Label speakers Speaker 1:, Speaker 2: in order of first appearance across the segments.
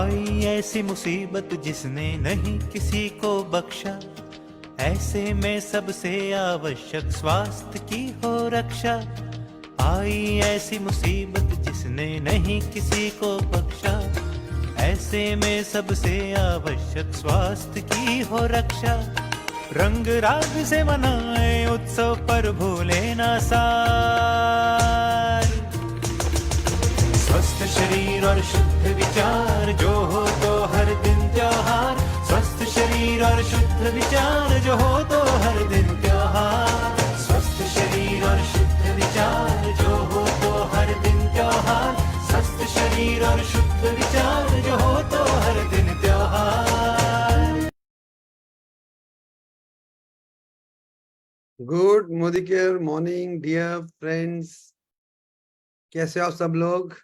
Speaker 1: आई ऐसी मुसीबत जिसने नहीं किसी को बख्शा, ऐसे में सबसे आवश्यक स्वास्थ्य की हो रक्षा। आई ऐसी मुसीबत जिसने नहीं किसी को बख्शा, ऐसे में सबसे आवश्यक स्वास्थ्य की हो रक्षा। रंग राग से मनाए उत्सव पर भूले ना सार, स्वस्थ शरीर और शुद्ध विचार जो हो तो हर दिन त्योहार। स्वस्थ शरीर और शुद्ध विचार जो हो तो हर दिन त्योहार। स्वस्थ शरीर और शुद्ध विचार जो हो तो हर दिन त्योहार। स्वस्थ शरीर और शुद्ध विचार जो हो तो हर दिन त्योहार।
Speaker 2: Good Modi care morning dear friends, कैसे हो आप सब लोग।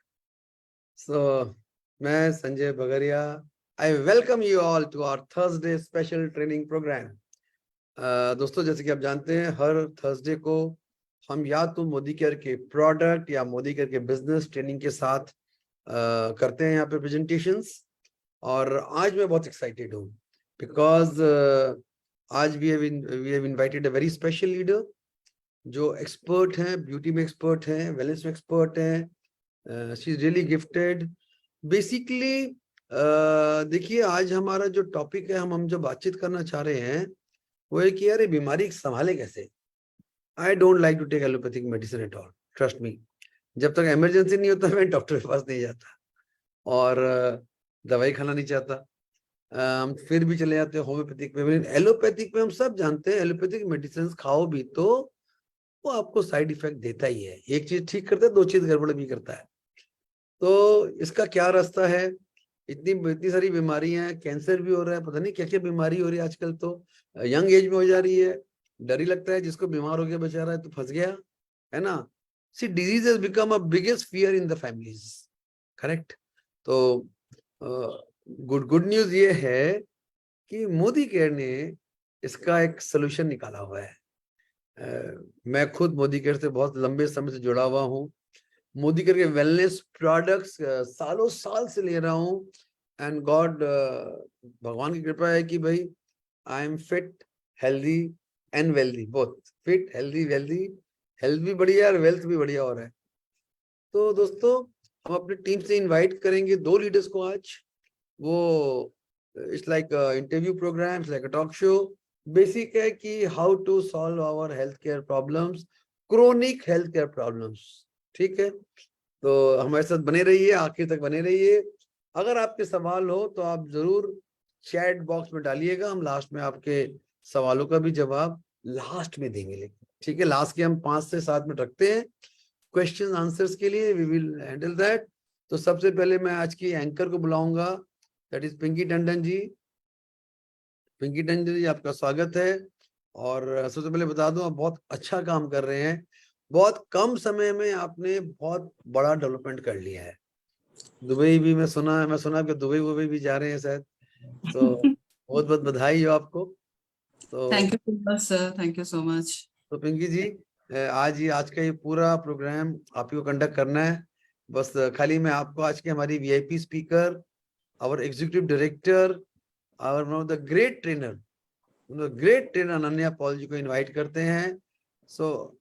Speaker 2: मैं Sanjay Bagaria, I welcome you all to our Thursday special training programme. दोस्तों, जैसे कि आप जानते हैं, हर थर्सडे को हम या तो मोदी केयर के प्रोडक्ट या मोदी केयर के बिजनेस ट्रेनिंग के साथ करते हैं यहाँ पे प्रेजेंटेशंस। और आज मैं बहुत एक्साइटेड हूँ बिकॉज आज we have invited a very special leader जो एक्सपर्ट हैं, ब्यूटी में एक्सपर्ट हैं, वेलनेस में एक्सपर्ट हैं। She is really gifted. Basically देखिए, आज हमारा जो टॉपिक है, हम जो बातचीत करना चाह रहे हैं वो है कि यार ये बीमारी संभाले कैसे। I don't like to take allopathic medicine at all, trust me. जब तक इमरजेंसी नहीं होता मैं डॉक्टर के पास नहीं जाता और दवाई खाना नहीं चाहता। हम फिर भी चले जाते हैं होम्योपैथिक में। एलोपैथिक में हम सब जानते हैं, एलोपैथिक मेडिसिन खाओ भी तो वो आपको साइड इफेक्ट देता ही है। एक चीज ठीक करता है, दो चीज गड़बड़ भी करता है। तो इसका क्या रास्ता है। इतनी सारी बीमारियां हैं, कैंसर भी हो रहा है, पता नहीं क्या क्या बीमारी हो रही है आजकल। तो यंग एज में हो जा रही है, डर ही लगता है। जिसको बीमार हो गया बेचारा है तो फंस गया, है ना। See disease has become a biggest fear in the families, correct. तो गुड न्यूज ये है कि मोदी केयर ने इसका एक सोल्यूशन निकाला हुआ है। मैं खुद मोदी केयर से बहुत लंबे समय से जुड़ा हुआ हूँ। मोदी केयर के वेलनेस प्रोडक्ट्स सालों साल से ले रहा हूँ। एंड गॉड, भगवान की कृपा है कि भाई I am fit, healthy and wealthy, both fit, healthy, wealthy. Health भी बढ़िया और वेल्थ भी बढ़िया हो रहा है। तो दोस्तों, हम अपनी टीम से इनवाइट करेंगे 2 लीडर्स को आज। वो it's like interview program, like a talk show. Basic है कि how to solve our health care problems, chronic health care problems. ठीक है, तो हमारे साथ बने रहिए, आखिर तक बने रहिए। अगर आपके सवाल हो तो आप जरूर चैट बॉक्स में डालिएगा। हम लास्ट में आपके सवालों का भी जवाब लास्ट में देंगे, लेकिन ठीक है, लास्ट के हम 5 से 7 मिनट रखते हैं क्वेश्चन आंसर्स के लिए। We will handle that. तो सबसे पहले मैं आज की एंकर को बुलाऊंगा, दैट इज पिंकी टंडन जी। पिंकी टंडन जी, आपका स्वागत है। और सबसे पहले बता दूं, आप बहुत अच्छा काम कर रहे हैं। बहुत कम समय में आपने बहुत बड़ा डेवलपमेंट कर लिया है। दुबई भी मैं सुना कि दुबई भी जा रहे हैं शायद। तो बहुत बहुत बधाई हो आपको। तो
Speaker 3: thank you so much sir, thank you so much.
Speaker 2: तो पिंकी जी, आज का ये पूरा प्रोग्राम आप ही को कंडक्ट करना है। बस खाली मैं आपको आज के हमारी VIP speaker, our executive director, our one of the great trainer Ananya Paul ji को इनवाइट करते हैं। So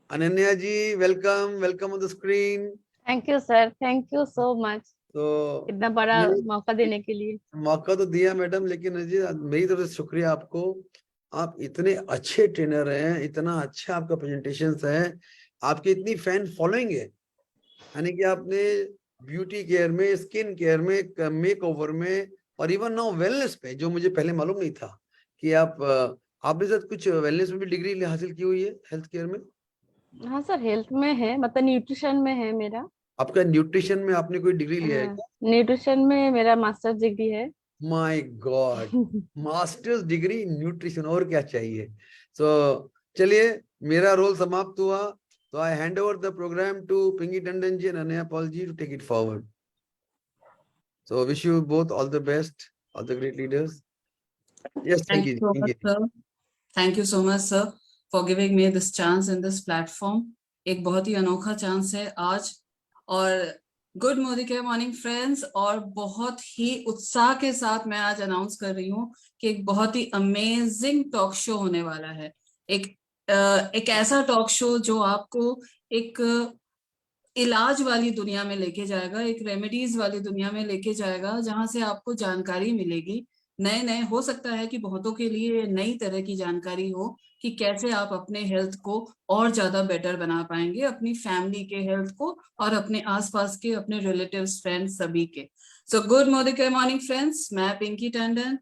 Speaker 2: Ananya ji, welcome on the screen.
Speaker 4: Thank you sir, thank you so much
Speaker 2: तो
Speaker 4: इतना बड़ा मौका देने के लिए।
Speaker 2: मौका तो दिया मैडम, लेकिन जी मेरी तरफ से शुक्रिया आपको। आप इतने अच्छे ट्रेनर हैं, इतना अच्छा आपका प्रेजेंटेशन है, आपकी इतनी फैन फॉलोइंग है। यानी कि आपने ब्यूटी केयर में, स्किन केयर में, मेक ओवर में और इवन नाउ वेलनेस पे, जो मुझे पहले मालूम नहीं था कि आपने शायद कुछ वेलनेस में भी डिग्री हासिल की हुई है, हेल्थ केयर में।
Speaker 4: हाँ सर, हेल्थ में है, मतलब न्यूट्रिशन में है मेरा।
Speaker 2: आपका न्यूट्रिशन में आपने कोई डिग्री लिया है क्या?
Speaker 4: न्यूट्रिशन में मेरा मास्टर्स डिग्री है।
Speaker 2: My God, masters degree nutrition, और क्या चाहिए। सो चलिए, मेरा रोल समाप्त हुआ, तो I hand over the programme to Pinky Tandon ji and Ananya Paul ji to take it forward. So wish you both all the best, all the great leaders. Yes,
Speaker 3: Thank you so much sir. Thank you so much sir for giving me this chance in this platform. एक बहुत ही अनोखा chance है आज, और good morning friends. और बहुत ही उत्साह के साथ मैं आज अनाउंस कर रही हूँ कि एक बहुत ही अमेजिंग टॉक शो होने वाला है। एक ऐसा टॉक शो जो आपको एक इलाज वाली दुनिया में लेके जाएगा, एक रेमेडीज वाली दुनिया में लेके जाएगा, जहां से आपको जानकारी मिलेगी। नए नए हो सकता है कि बहुतों के लिए नई तरह की जानकारी हो कि कैसे आप अपने हेल्थ को और ज्यादा बेटर बना पाएंगे, अपनी फैमिली के हेल्थ को और अपने आसपास के अपने रिलेटिव्स, फ्रेंड्स सभी के। सो गुड मॉर्निंग फ्रेंड्स, मैं पिंकी टंडन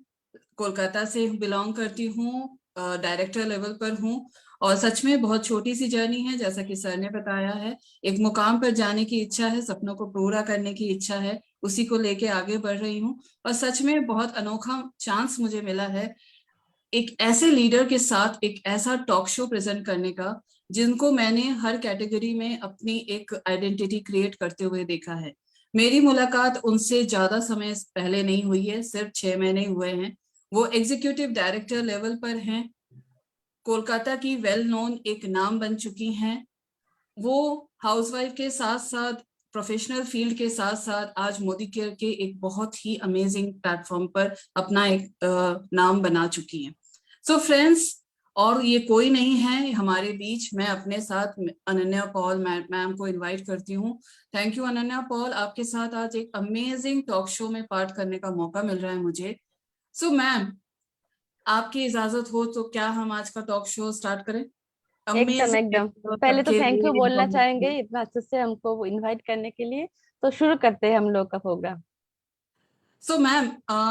Speaker 3: कोलकाता से बिलोंग करती हूँ, डायरेक्टर लेवल पर हूँ। और सच में बहुत छोटी सी जर्नी है, जैसा कि सर ने बताया है। एक मुकाम पर जाने की इच्छा है, सपनों को पूरा करने की इच्छा है, उसी को लेके आगे बढ़ रही हूँ। और सच में बहुत अनोखा चांस मुझे मिला है एक ऐसे लीडर के साथ एक ऐसा टॉक शो प्रेजेंट करने का, जिनको मैंने हर कैटेगरी में अपनी एक आइडेंटिटी क्रिएट करते हुए देखा है। मेरी मुलाकात उनसे ज्यादा समय पहले नहीं हुई है, सिर्फ 6 महीने हुए हैं। वो एग्जीक्यूटिव डायरेक्टर लेवल पर हैं, कोलकाता की वेल नोन एक नाम बन चुकी हैं। वो हाउसवाइफ के साथ साथ प्रोफेशनल फील्ड के साथ साथ आज मोदी केयर के एक बहुत ही अमेजिंग प्लेटफॉर्म पर अपना एक नाम बना चुकी हैं। सो फ्रेंड्स, और ये कोई नहीं है हमारे बीच, मैं अपने साथ अनन्या पॉल मैम को इनवाइट करती हूँ। थैंक यू अनन्या पॉल, आपके साथ आज एक अमेजिंग टॉक शो में पार्ट करने का मौका मिल रहा है मुझे। सो मैम, आपकी इजाजत हो तो क्या हम आज का टॉक शो स्टार्ट करें?
Speaker 4: एकदम
Speaker 3: अमेजिंग
Speaker 4: एकदम। पहले तो
Speaker 3: सबके
Speaker 4: थैंक यू
Speaker 3: लिए
Speaker 4: बोलना चाहेंगे
Speaker 3: informative।
Speaker 4: इतना अच्छे से हमको इनवाइट करने के लिए। तो शुरू करते हैं हम लोग का प्रोग्राम।
Speaker 3: सो मैम,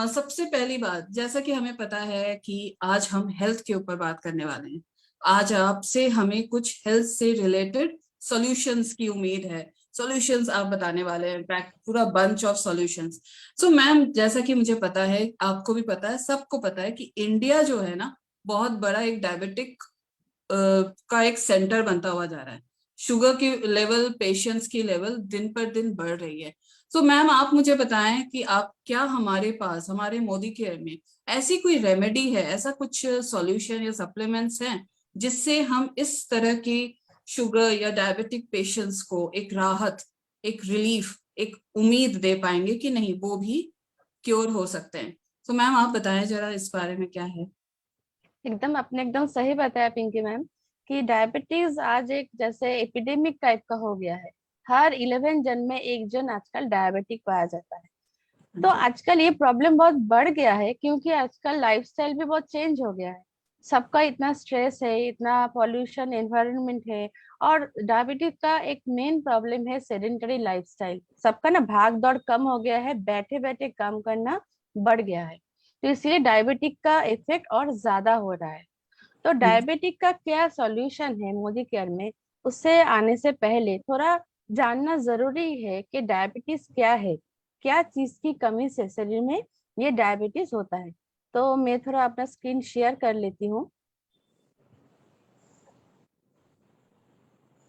Speaker 3: सबसे पहली बात, जैसा कि हमें पता है कि आज हम हेल्थ के ऊपर बात करने वाले हैं। आज आपसे हमें कुछ हेल्थ से रिलेटेड सॉल्यूशंस की उम्मीद है। सॉल्यूशंस आप बताने वाले हैं, पूरा bunch of solutions. So ma'am, जैसा कि मुझे पता है, आपको भी पता है, सबको पता है कि इंडिया जो है ना, बहुत बड़ा एक डायबिटिक का एक सेंटर बनता हुआ जा रहा है। शुगर की लेवल, पेशेंट्स की लेवल दिन पर दिन बढ़ रही है। तो मैम, आप मुझे बताएं कि आप क्या हमारे पास, हमारे मोदी केयर में ऐसी कोई रेमेडी है, ऐसा कुछ सॉल्यूशन या सप्लीमेंट्स हैं जिससे हम इस तरह की शुगर या डायबिटिक पेशेंट्स को एक राहत, एक रिलीफ, एक उम्मीद दे पाएंगे कि नहीं वो भी क्योर हो सकते हैं। तो मैम, आप बताएं जरा इस बारे में क्या है।
Speaker 4: एकदम आपने एकदम सही बताया पिंकी मैम कि डायबिटीज आज एक जैसे एपिडेमिक टाइप का हो गया है। हर 11 जन में एक जन आजकल डायबिटिक पाया जाता है। तो आजकल ये प्रॉब्लम बहुत बढ़ गया है क्योंकि आजकल लाइफस्टाइल भी बहुत चेंज हो गया है। सबका इतना स्ट्रेस है, इतना पॉल्यूशन एनवायरनमेंट है। और डायबिटीज का एक मेन प्रॉब्लम है सेडेंटरी लाइफस्टाइल। सबका ना भाग दौड़ कम हो गया है, बैठे बैठे काम करना बढ़ गया है। तो इसलिए डायबिटिक का इफेक्ट और ज्यादा हो रहा है। तो डायबिटिक का क्या सॉल्यूशन है मोदी केयर में, उससे आने से पहले थोड़ा जानना जरूरी है कि डायबिटीज क्या है, क्या चीज की कमी से शरीर में ये डायबिटीज होता है। तो मैं थोड़ा अपना स्क्रीन शेयर कर लेती हूँ।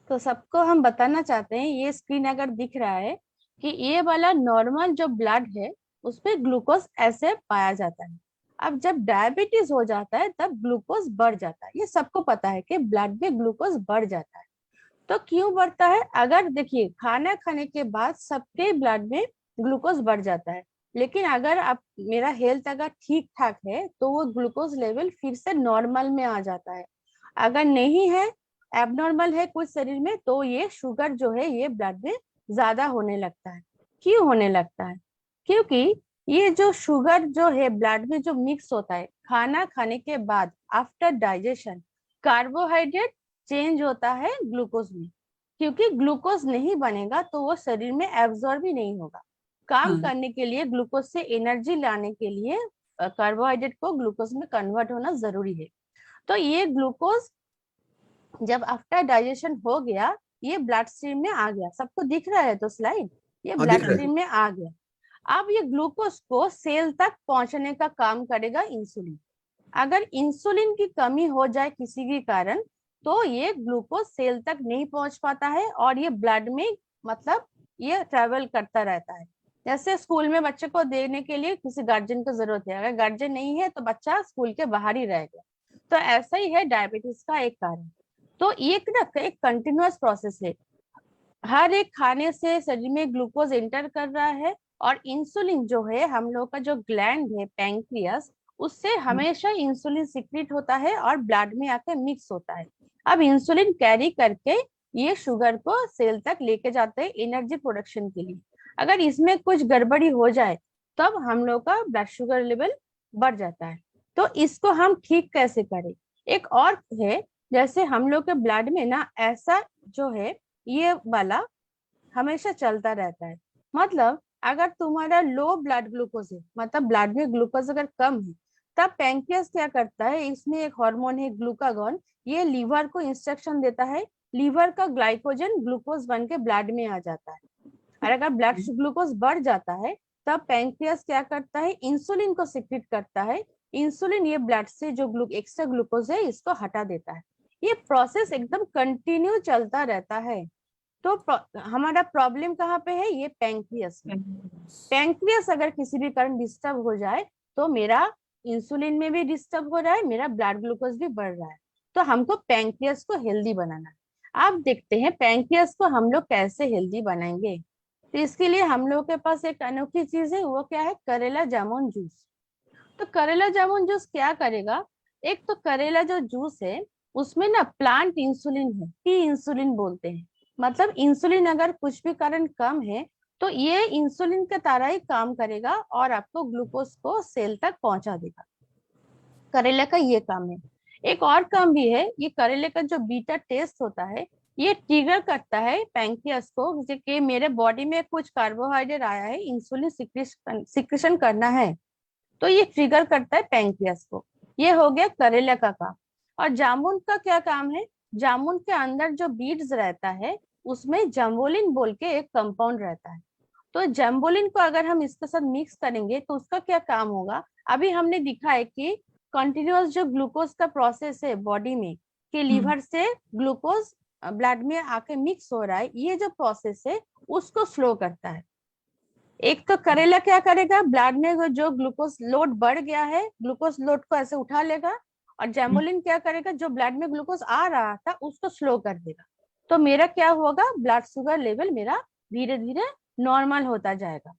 Speaker 4: तो सबको हम बताना चाहते हैं, ये स्क्रीन अगर दिख रहा है कि ये वाला नॉर्मल जो ब्लड है उसमें ग्लूकोज ऐसे पाया जाता है। अब जब डायबिटीज हो जाता है तब ग्लूकोज बढ़ जाता है। ये सबको पता है कि ब्लड में ग्लूकोज बढ़ जाता है। तो क्यों बढ़ता है? अगर देखिए, खाना खाने के बाद सबके ब्लड में ग्लूकोज बढ़ जाता है। लेकिन अगर आप, मेरा हेल्थ अगर ठीक ठाक है तो वो ग्लूकोज लेवल फिर से नॉर्मल में आ जाता है। अगर नहीं है, एबनॉर्मल है कुछ शरीर में, तो ये शुगर जो है ये ब्लड में ज्यादा होने लगता है। क्यों होने लगता है? क्योंकि ये जो शुगर जो है ब्लड में जो मिक्स होता है खाना खाने के बाद, आफ्टर डाइजेशन, कार्बोहाइड्रेट चेंज होता है ग्लूकोज में। क्योंकि ग्लूकोज नहीं बनेगा तो वो शरीर में एब्जॉर्ब भी नहीं होगा। काम
Speaker 3: हाँ।
Speaker 4: करने के लिए, ग्लूकोज से एनर्जी लाने के लिए कार्बोहाइड्रेट को ग्लूकोज में कन्वर्ट होना जरूरी है। तो ये ग्लूकोज जब आफ्टर डाइजेशन हो गया, ये ब्लड स्ट्रीम में आ गया। सबको दिख रहा है तो स्लाइड, ये
Speaker 2: हाँ दिख
Speaker 4: ब्लड
Speaker 2: रहा है।
Speaker 4: स्ट्रीम में आ गया। अब ये ग्लूकोज को सेल तक पहुंचने का काम करेगा इंसुलिन। अगर इंसुलिन की कमी हो जाए किसी के कारण, तो ये ग्लूकोज सेल तक नहीं पहुंच पाता है और ये ब्लड में, मतलब ये ट्रेवल करता रहता है। जैसे स्कूल में बच्चे को देने के लिए किसी गार्जियन की जरूरत है, अगर गार्जियन नहीं है तो बच्चा स्कूल के बाहर ही रहेगा। तो ऐसा ही है डायबिटीज का एक कारण। तो एक ना एक कंटिन्यूअस प्रोसेस है। हर एक खाने से शरीर में ग्लूकोज एंटर कर रहा है, और इंसुलिन जो है हम लोग का जो ग्लैंड है पैंक्रियास, उससे हमेशा इंसुलिन सिक्रेट होता है और ब्लड में आकर मिक्स होता है। अब इंसुलिन कैरी करके ये शुगर को सेल तक लेके जाते हैं एनर्जी प्रोडक्शन के लिए। अगर इसमें कुछ गड़बड़ी हो जाए तब हम लोग का ब्लड शुगर लेवल बढ़ जाता है। तो इसको हम ठीक कैसे करें? एक और है, जैसे हम लोग के ब्लड में ना ऐसा जो है ये वाला हमेशा चलता रहता है। मतलब अगर तुम्हारा लो ब्लड ग्लूकोज है, मतलब ब्लड में ग्लूकोज अगर कम है, तब पैंक्रियास क्या करता है, इसमें एक हार्मोन है ग्लूकागॉन, ये लीवर को इंस्ट्रक्शन देता है, लीवर का ग्लाइकोजन ग्लूकोज बन के ब्लड में आ जाता है। और अगर ब्लड ग्लूकोज बढ़ जाता है तब पैंक्रियास क्या करता है, इंसुलिन को सिक्रेट करता है। इंसुलिन ये ब्लड से जो एक्स्ट्रा ग्लूकोज है इसको हटा देता है। ये प्रोसेस एकदम कंटिन्यू चलता रहता है। तो हमारा प्रॉब्लम कहाँ पे है, ये पैंक्रियास में। पैंक्रियास अगर किसी भी कारण डिस्टर्ब हो जाए तो मेरा इंसुलिन में भी डिस्टर्ब हो रहा है, मेरा ब्लड ग्लूकोज भी बढ़ रहा है। तो हमको पैंक्रियास को हेल्दी बनाना है। आप देखते हैं पैंक्रियास को हम लोग कैसे हेल्दी बनाएंगे। तो इसके लिए हम लोग के पास एक अनोखी चीज है, वो क्या है, करेला जामुन जूस। तो करेला जामुन जूस क्या करेगा, एक तो करेला जो जूस है उसमें ना प्लांट इंसुलिन है, टी इंसुलिन बोलते हैं। मतलब इंसुलिन अगर कुछ भी कारण कम है तो ये इंसुलिन के तरह ही काम करेगा और आपको ग्लूकोज को सेल तक पहुंचा देगा। करेले का ये काम है। एक और काम भी है, ये करेले का जो बीटा टेस्ट होता है ये ट्रिगर करता है पैंक्रियास को कि मेरे बॉडी में कुछ कार्बोहाइड्रेट आया है, इंसुलिन सिक्रेशन करना है, तो ये ट्रिगर करता है पैंक्रियास को। ये हो गया करेला का काम। और जामुन का क्या काम है, जामुन के अंदर जो बीड्स रहता है उसमें जम्बोलिन बोल के एक कंपाउंड रहता है। तो जम्बोलिन को अगर हम इसके साथ मिक्स करेंगे तो उसका क्या काम होगा, अभी हमने दिखा है कि कंटिन्यूअस जो ग्लूकोज का प्रोसेस है बॉडी में कि लीवर से ग्लूकोज ब्लड में आके मिक्स हो रहा है, ये जो प्रोसेस है उसको स्लो करता है। एक तो करेला क्या करेगा, ब्लड में जो ग्लूकोज लोड बढ़ गया है ग्लूकोज लोड को ऐसे उठा लेगा, और जैम्बोलिन क्या करेगा, जो ब्लड में ग्लूकोज आ रहा था उसको स्लो कर देगा। तो मेरा क्या होगा, ब्लड शुगर लेवल मेरा धीरे धीरे नॉर्मल होता जाएगा।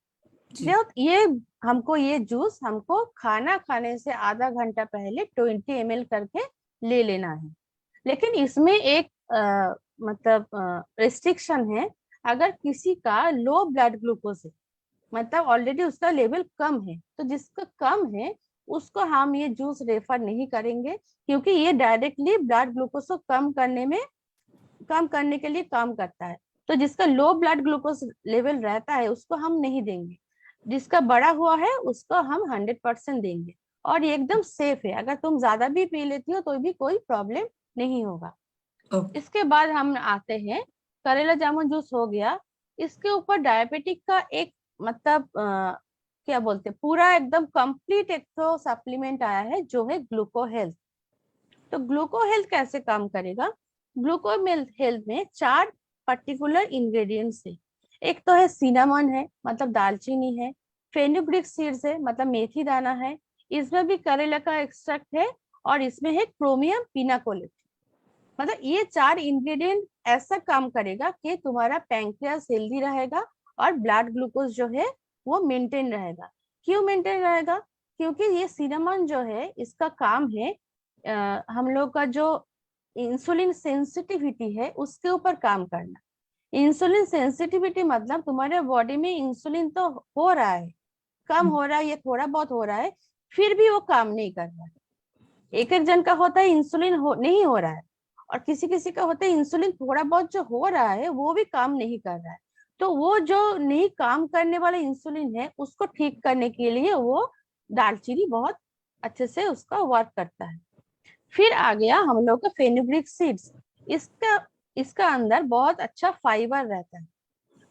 Speaker 4: जो ये हमको ये जूस हमको खाना खाने से आधा घंटा पहले 20 ml करके ले लेना है। लेकिन इसमें एक मतलब रिस्ट्रिक्शन है, अगर किसी का लो ब्लड ग्लूकोज है, मतलब ऑलरेडी उसका लेवल कम है, तो जिसका कम है उसको हम ये जूस रेफर नहीं करेंगे, क्योंकि ये डायरेक्टली ब्लड ग्लूकोज को कम करने के लिए काम करता है। तो जिसका लो ब्लड ग्लूकोज लेवल रहता है उसको हम नहीं देंगे, जिसका बड़ा हुआ है उसको हम 100% देंगे। और ये एकदम सेफ है, अगर तुम ज्यादा भी पी लेती हो तो भी कोई प्रॉब्लम नहीं होगा। इसके बाद हम आते हैं, करेला जामुन जूस हो गया, इसके ऊपर डायबिटिक का एक मतलब क्या बोलते पूरा एकदम कंप्लीट एक तो सप्लीमेंट आया है जो है ग्लूको हेल्थ। तो ग्लूको हेल्थ कैसे काम करेगा, ग्लूको हेल्थ में 4 पर्टिकुलर इंग्रेडिएंट्स है। एक तो है सिनामन है, मतलब दालचीनी है, फेनुग्रीक सीड्स है, मतलब मेथी दाना है, इसमें भी करेला का एक्सट्रैक्ट है, और इसमें है क्रोमियम पिनाकोलेट। मतलब ये 4 इंग्रेडिएंट ऐसा काम करेगा कि तुम्हारा पैंक्रियास हेल्दी रहेगा और ब्लड ग्लूकोज जो है वो मेंटेन रहेगा। क्यों मेंटेन रहेगा, क्योंकि ये सिनेमन जो है इसका काम है हम लोग का जो इंसुलिन सेंसिटिविटी है उसके ऊपर काम करना। इंसुलिन सेंसिटिविटी मतलब तुम्हारे बॉडी में इंसुलिन तो हो रहा है, कम हो रहा है, ये थोड़ा बहुत हो रहा है, फिर भी वो काम नहीं कर रहा है। एक एक जन का होता है इंसुलिन नहीं हो रहा है, और किसी किसी का होता है इंसुलिन थोड़ा बहुत जो हो रहा है वो भी काम नहीं कर रहा है। तो वो जो नहीं काम करने वाला इंसुलिन है उसको ठीक करने के लिए वो दालचीनी बहुत अच्छे से उसका वर्क करता है। फिर आ गया हम लोग का फेनुग्रीक सीड्स, इसका अंदर बहुत अच्छा फाइबर रहता है,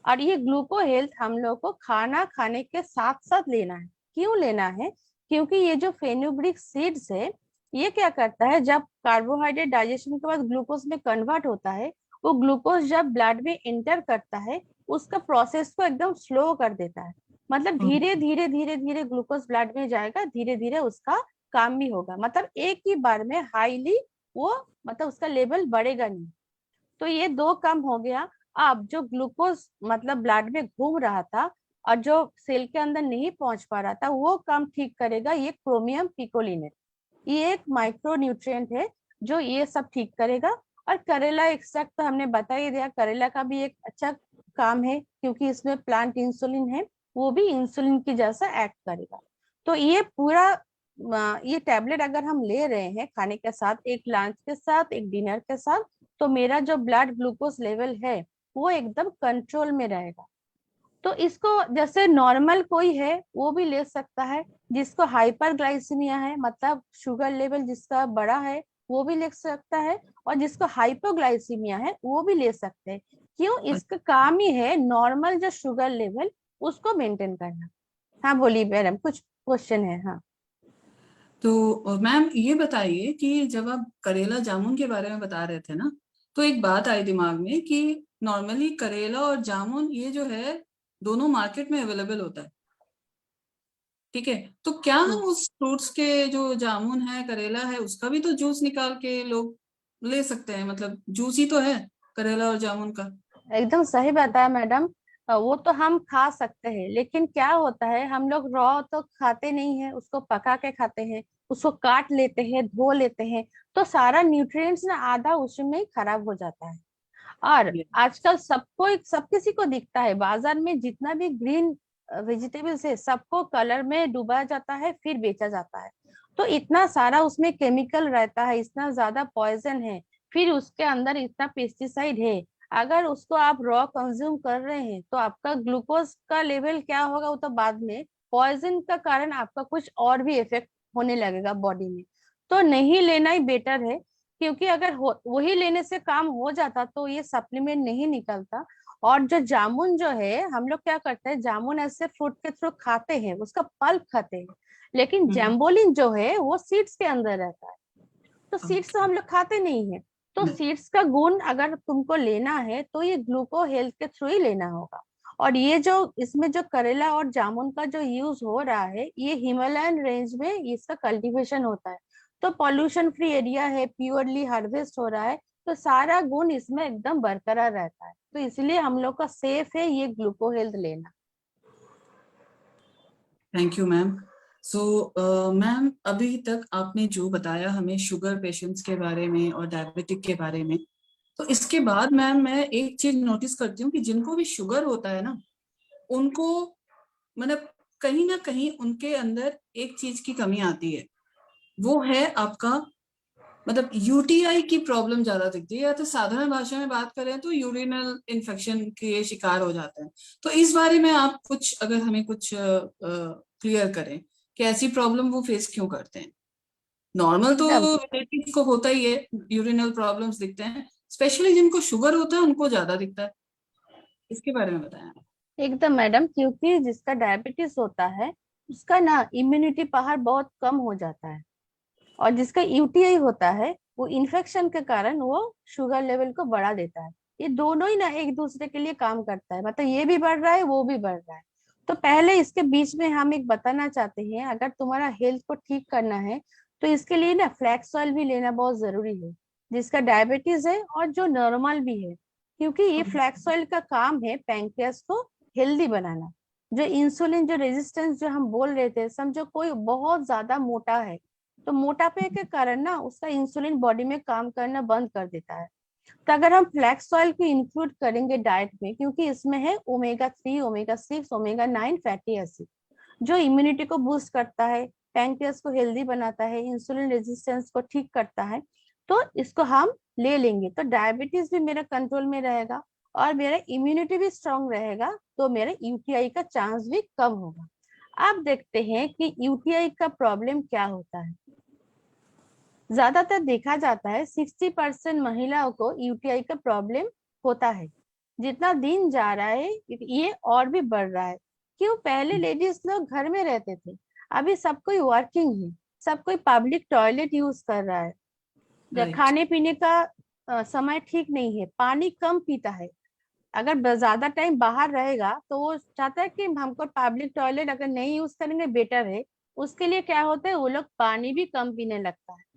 Speaker 4: और ये ग्लूको हेल्थ हम लोग को खाना खाने के साथ साथ लेना है। क्यों लेना है, क्योंकि ये जो फेनुग्रीक सीड्स है ये क्या करता है, जब कार्बोहाइड्रेट डाइजेशन के बाद ग्लूकोज में कन्वर्ट होता है, वो ग्लूकोज जब ब्लड में एंटर करता है उसका प्रोसेस को एकदम स्लो कर देता है। मतलब धीरे धीरे धीरे धीरे ग्लूकोज ब्लड में जाएगा, धीरे धीरे उसका काम भी होगा, मतलब एक ही बार में हाईली वो मतलब उसका लेवल बढ़ेगा नहीं। तो ये 2 काम हो गया। अब जो ग्लूकोज मतलब ब्लड में घूम रहा था और जो सेल के अंदर नहीं पहुंच पा रहा था, वो काम ठीक करेगा ये क्रोमियम पिकोलिनेट। ये एक माइक्रो न्यूट्रिएंट है जो ये सब ठीक करेगा। और करेला एक्सट्रैक्ट तो हमने बता ही दिया, करेला का भी एक अच्छा काम है क्योंकि इसमें प्लांट इंसुलिन है, वो भी इंसुलिन की जैसा एक्ट करेगा। तो ये पूरा ये टैबलेट अगर हम ले रहे हैं खाने के साथ, एक लंच के साथ, एक डिनर के साथ, तो मेरा जो ब्लड ग्लूकोज लेवल है वो एकदम कंट्रोल में रहेगा। तो इसको जैसे नॉर्मल कोई है वो भी ले सकता है, जिसको हाइपरग्लाइसीमिया है मतलब शुगर लेवल जिसका बड़ा है वो भी ले सकता है, और जिसको हाइपोग्लाइसीमिया है वो भी ले सकते हैं। क्यों? इसका काम ही है नॉर्मल जो शुगर लेवल उसको मेंटेन करना। हाँ बोलिए मैडम, कुछ क्वेश्चन है? हाँ
Speaker 3: तो मैम ये बताइए कि जब आप करेला जामुन के बारे में बता रहे थे ना, तो एक बात आई दिमाग में कि नॉर्मली करेला और जामुन ये जो है दोनों मार्केट में अवेलेबल होता है, ठीक है? तो क्या हम उस फ्रूट्स के जो जामुन है, करेला है, उसका भी तो जूस निकाल के लोग ले सकते हैं? मतलब जूस ही तो है करेला और जामुन का।
Speaker 4: एकदम सही बताया मैडम। वो तो हम खा सकते हैं, लेकिन क्या होता है हम लोग रॉ तो खाते नहीं है, उसको पका के खाते हैं, उसको काट लेते हैं, धो लेते हैं, तो सारा न्यूट्रिएंट्स ना आधा उसमें ही खराब हो जाता है। और आजकल सबको सब किसी को दिखता है बाजार में जितना भी ग्रीन वेजिटेबल्स है सबको कलर में डुबा जाता है फिर बेचा जाता है। तो इतना सारा उसमें केमिकल रहता है, इतना ज्यादा पॉइजन है, फिर उसके अंदर इतना पेस्टिसाइड है। अगर उसको आप रॉ कंज्यूम कर रहे हैं तो आपका ग्लूकोज का लेवल क्या होगा वो तो बाद में, पॉइजन का कारण आपका कुछ और भी इफेक्ट होने लगेगा बॉडी में। तो नहीं लेना ही बेटर है, क्योंकि अगर वही लेने से काम हो जाता तो ये सप्लीमेंट नहीं निकलता। और जो जामुन जो है हम लोग क्या करते हैं, जामुन ऐसे फ्रूट के थ्रू खाते हैं, उसका पल्प खाते हैं, लेकिन जैम्बोलिन जो है वो सीड्स के अंदर रहता है, तो सीड्स तो हम लोग खाते नहीं है। तो सीड्स का गुण अगर तुमको लेना है तो ये ग्लूको हेल्थ के थ्रू ही लेना होगा। और ये जो इसमें जो करेला और जामुन का जो यूज हो रहा है ये हिमालयन रेंज में इसका कल्टीवेशन होता है, तो पॉल्यूशन फ्री एरिया है, प्योरली हार्वेस्ट हो रहा है, तो सारा गुण इसमें एकदम बरकरार रहता है, तो इसलिए हम लोग का सेफ है ये ग्लूको हेल्थ लेना।
Speaker 3: Thank you ma'am. So ma'am अभी तक आपने जो बताया हमें शुगर पेशेंट्स के बारे में और डायबिटिक के बारे में, तो इसके बाद मैम मैं एक चीज नोटिस करती हूँ कि जिनको भी शुगर होता है ना, उनको मतलब कहीं ना कहीं उनके अंदर एक चीज की कमी आती है, वो है आपका मतलब यूटीआई की प्रॉब्लम ज्यादा दिखती है, या तो साधारण भाषा में बात करें तो यूरिनल इन्फेक्शन के शिकार हो जाते हैं। तो इस बारे में आप कुछ अगर हमें कुछ क्लियर करें कि ऐसी प्रॉब्लम वो फेस क्यों करते हैं? नॉर्मल तो
Speaker 4: एकदम
Speaker 3: रिलेटिव्स को होता ही है, यूरिनल प्रॉब्लम्स दिखते हैं, स्पेशली जिनको शुगर होता है उनको ज्यादा दिखता है, इसके बारे में बताएं।
Speaker 4: एकदम मैडम, क्योंकि जिसका डायबिटीज होता है उसका ना इम्यूनिटी पावर बहुत कम हो जाता है, और जिसका यूटीआई होता है वो इन्फेक्शन के कारण वो शुगर लेवल को बढ़ा देता है। ये दोनों ही ना एक दूसरे के लिए काम करता है, मतलब ये भी बढ़ रहा है वो भी बढ़ रहा है। तो पहले इसके बीच में हम एक बताना चाहते हैं, अगर तुम्हारा हेल्थ को ठीक करना है तो इसके लिए ना फ्लैक्स ऑयल भी लेना बहुत जरूरी है, जिसका डायबिटीज है और जो नॉर्मल भी है, क्योंकि ये फ्लैक्स ऑयल का काम है पैंक्रियास को हेल्दी बनाना। जो इंसुलिन जो रेजिस्टेंस जो हम बोल रहे थे, समझो कोई बहुत ज्यादा मोटा है तो मोटापे के कारण ना उसका इंसुलिन बॉडी में काम करना बंद कर देता है। तो अगर हम फ्लैक्स ऑयल को इंक्लूड करेंगे डाइट में, क्योंकि इसमें है omega 3, omega 6, omega 9 fatty acid, जो इम्यूनिटी को बूस्ट करता है, पैंक्रियास को हेल्दी बनाता है, इंसुलिन रेजिस्टेंस को ठीक करता है, तो इसको हम ले लेंगे तो डायबिटीज भी मेरा कंट्रोल में रहेगा और मेरा इम्यूनिटी भी स्ट्रांग रहेगा, तो मेरे यूटीआई का चांस भी कम होगा। अब देखते हैं कि यूटीआई का प्रॉब्लम क्या होता है। ज्यादातर देखा जाता है 60% महिलाओं को यूटीआई का प्रॉब्लम होता है। जितना दिन जा रहा है ये और भी बढ़ रहा है। क्यों? पहले लेडीज लोग घर में रहते थे, अभी सब कोई वर्किंग है, सब कोई पब्लिक टॉयलेट यूज कर रहा है,
Speaker 3: राइट।
Speaker 4: खाने पीने का समय ठीक नहीं है, पानी कम पीता है। अगर ज्यादा टाइम बाहर रहेगा तो वो चाहता है कि हमको पब्लिक टॉयलेट अगर नहीं यूज करेंगे बेटर है, उसके लिए क्या होता है वो लोग पानी भी कम पीने लगता है।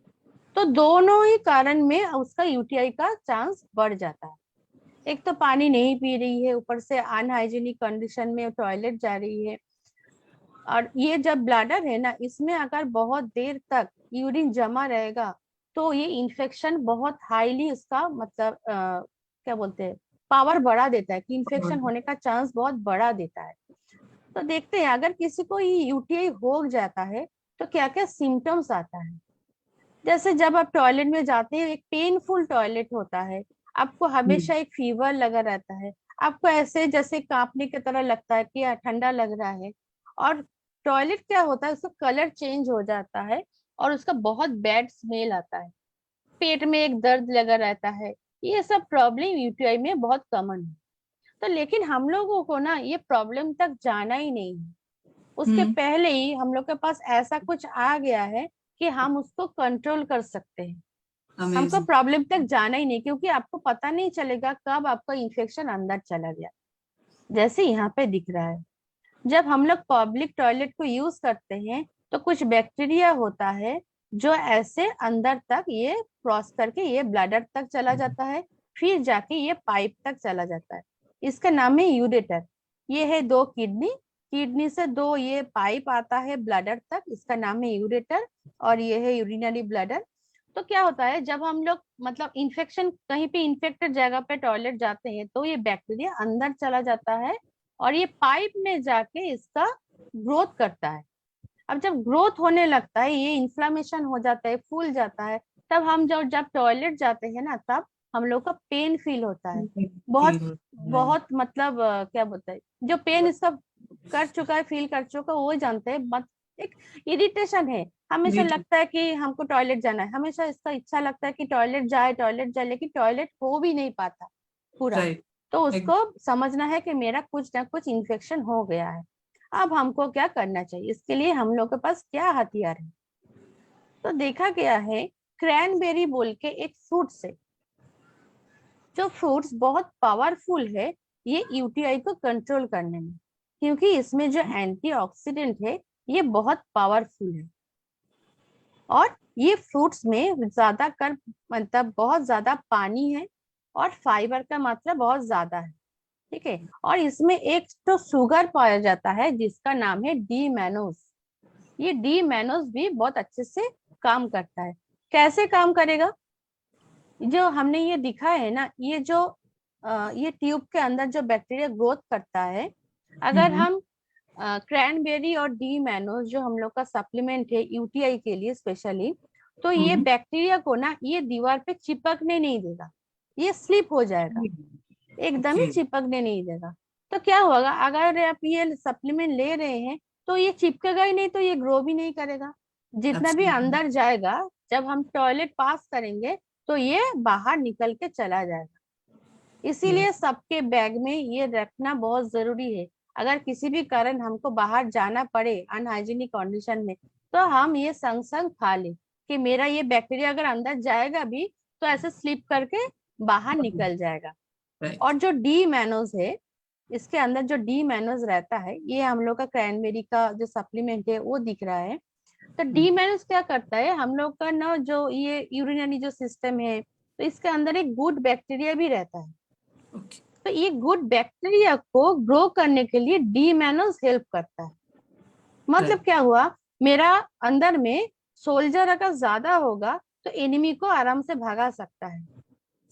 Speaker 4: तो दोनों ही कारण में उसका यूटीआई का चांस बढ़ जाता है। एक तो पानी नहीं पी रही है, ऊपर से अनहाइजीनिक कंडीशन में टॉयलेट जा रही है। और ये जब ब्लैडर है ना, इसमें अगर बहुत देर तक यूरिन जमा रहेगा तो ये इन्फेक्शन बहुत हाईली उसका मतलब क्या बोलते हैं, पावर बढ़ा देता है कि इन्फेक्शन होने का चांस बहुत बढ़ा देता है। तो देखते हैं अगर किसी को ये यूटीआई हो जाता है तो क्या क्या सिम्टम्स आता है। जैसे जब आप टॉयलेट में जाते हैं, एक पेनफुल टॉयलेट होता है, आपको हमेशा एक फीवर लगा रहता है, आपको ऐसे जैसे कांपने की तरह लगता है कि ठंडा लग रहा है। और टॉयलेट क्या होता है, उसका कलर चेंज हो जाता है और उसका बहुत बैड स्मेल आता है। पेट में एक दर्द लगा रहता है। ये सब प्रॉब्लम यूटीआई में बहुत कॉमन है। तो लेकिन हम लोगों को ना ये प्रॉब्लम तक जाना ही नहीं है, उसके पहले ही हम लोग के पास ऐसा कुछ आ गया है कि हम उसको कंट्रोल कर सकते हैं। हमको
Speaker 3: Amazing.
Speaker 4: प्रॉब्लम तक जाना ही नहीं, क्योंकि आपको पता नहीं चलेगा कब आपका इन्फेक्शन अंदर चला गया। जैसे यहाँ पे दिख रहा है, जब हम लोग पब्लिक टॉयलेट को यूज करते हैं तो कुछ बैक्टीरिया होता है जो ऐसे अंदर तक ये क्रॉस करके ये ब्लैडर तक चला जाता है, फिर जाके ये पाइप तक चला जाता है। इसका नाम है यूरेटर। ये है 2 किडनी, किडनी से 2 ये पाइप आता है ब्लैडर तक, इसका नाम है यूरेटर। और ये है यूरिनरी ब्लैडर। तो क्या होता है, जब हम लोग मतलब इन्फेक्शन कहीं पे इन्फेक्टेड जगह पे टॉयलेट जाते हैं तो ये बैक्टीरिया अंदर चला जाता है और ये पाइप में जाके इसका ग्रोथ करता है। अब जब ग्रोथ होने लगता है, ये इन्फ्लामेशन हो जाता है, फूल जाता है, तब हम जब टॉयलेट जाते हैं ना, तब हम लोग का पेन फील होता है। बहुत बहुत मतलब क्या बोलते हैं, जो पेन इसका कर चुका है, फील कर चुका है, वो जानते हैं। मत एक इरिटेशन है, हमेशा लगता है कि हमको टॉयलेट जाना है, हमेशा इसका इच्छा लगता है कि टॉयलेट जाए, लेकिन टॉयलेट हो भी नहीं पाता पूरा। तो उसको समझना है कि मेरा कुछ ना कुछ इन्फेक्शन हो गया है। अब हमको क्या करना चाहिए, इसके लिए हम लोग के पास क्या हथियार है। तो देखा गया है क्रैनबेरी बोल के एक फ्रूट्स है, जो फ्रूट्स बहुत पावरफुल है ये यूटीआई को कंट्रोल करने में, क्योंकि इसमें जो एंटीऑक्सीडेंट है ये बहुत पावरफुल है। और ये फ्रूट्स में ज्यादा कर मतलब बहुत ज्यादा पानी है और फाइबर का मात्रा बहुत ज्यादा है, ठीक है। और इसमें एक तो शुगर पाया जाता है जिसका नाम है डी मैनोज। ये डी मैनोज भी बहुत अच्छे से काम करता है। कैसे काम करेगा, जो हमने ये दिखा है ना, ये जो ये ट्यूब के अंदर जो बैक्टीरिया ग्रोथ करता है, अगर हम क्रैनबेरी और डी मैनोज जो हम लोग का सप्लीमेंट है यूटीआई के लिए स्पेशली, तो ये बैक्टीरिया को ना ये दीवार पे चिपकने नहीं देगा, ये स्लिप हो जाएगा, एकदम ही चिपकने नहीं देगा। तो क्या होगा, अगर आप ये सप्लीमेंट ले रहे हैं तो ये चिपकेगा ही नहीं, तो ये ग्रो भी नहीं करेगा। जितना भी अंदर जाएगा, जब हम टॉयलेट पास करेंगे तो ये बाहर निकल के चला जाएगा। इसीलिए सबके बैग में ये रखना बहुत जरूरी है। अगर किसी भी कारण हमको बाहर जाना पड़े अनहाइजीनिक कंडीशन में, तो हम ये संग संग खा ले कि मेरा ये बैक्टीरिया अगर अंदर जाएगा भी तो ऐसे स्लिप करके बाहर निकल जाएगा। और जो डी मैनोज है, इसके अंदर जो डी मैनोज रहता है, ये हम लोग का क्रैनबेरी का जो सप्लीमेंट है वो दिख रहा है। तो डी मैनोज क्या करता है, हम लोग का ना जो ये यूरिनरी जो सिस्टम है, तो इसके अंदर एक गुड बैक्टीरिया भी रहता है। तो ये गुड बैक्टीरिया को ग्रो करने के लिए डी मैनोज हेल्प करता है। मतलब क्या हुआ, मेरा अंदर में सोल्जर अगर ज्यादा होगा तो एनिमी को आराम से भगा सकता है।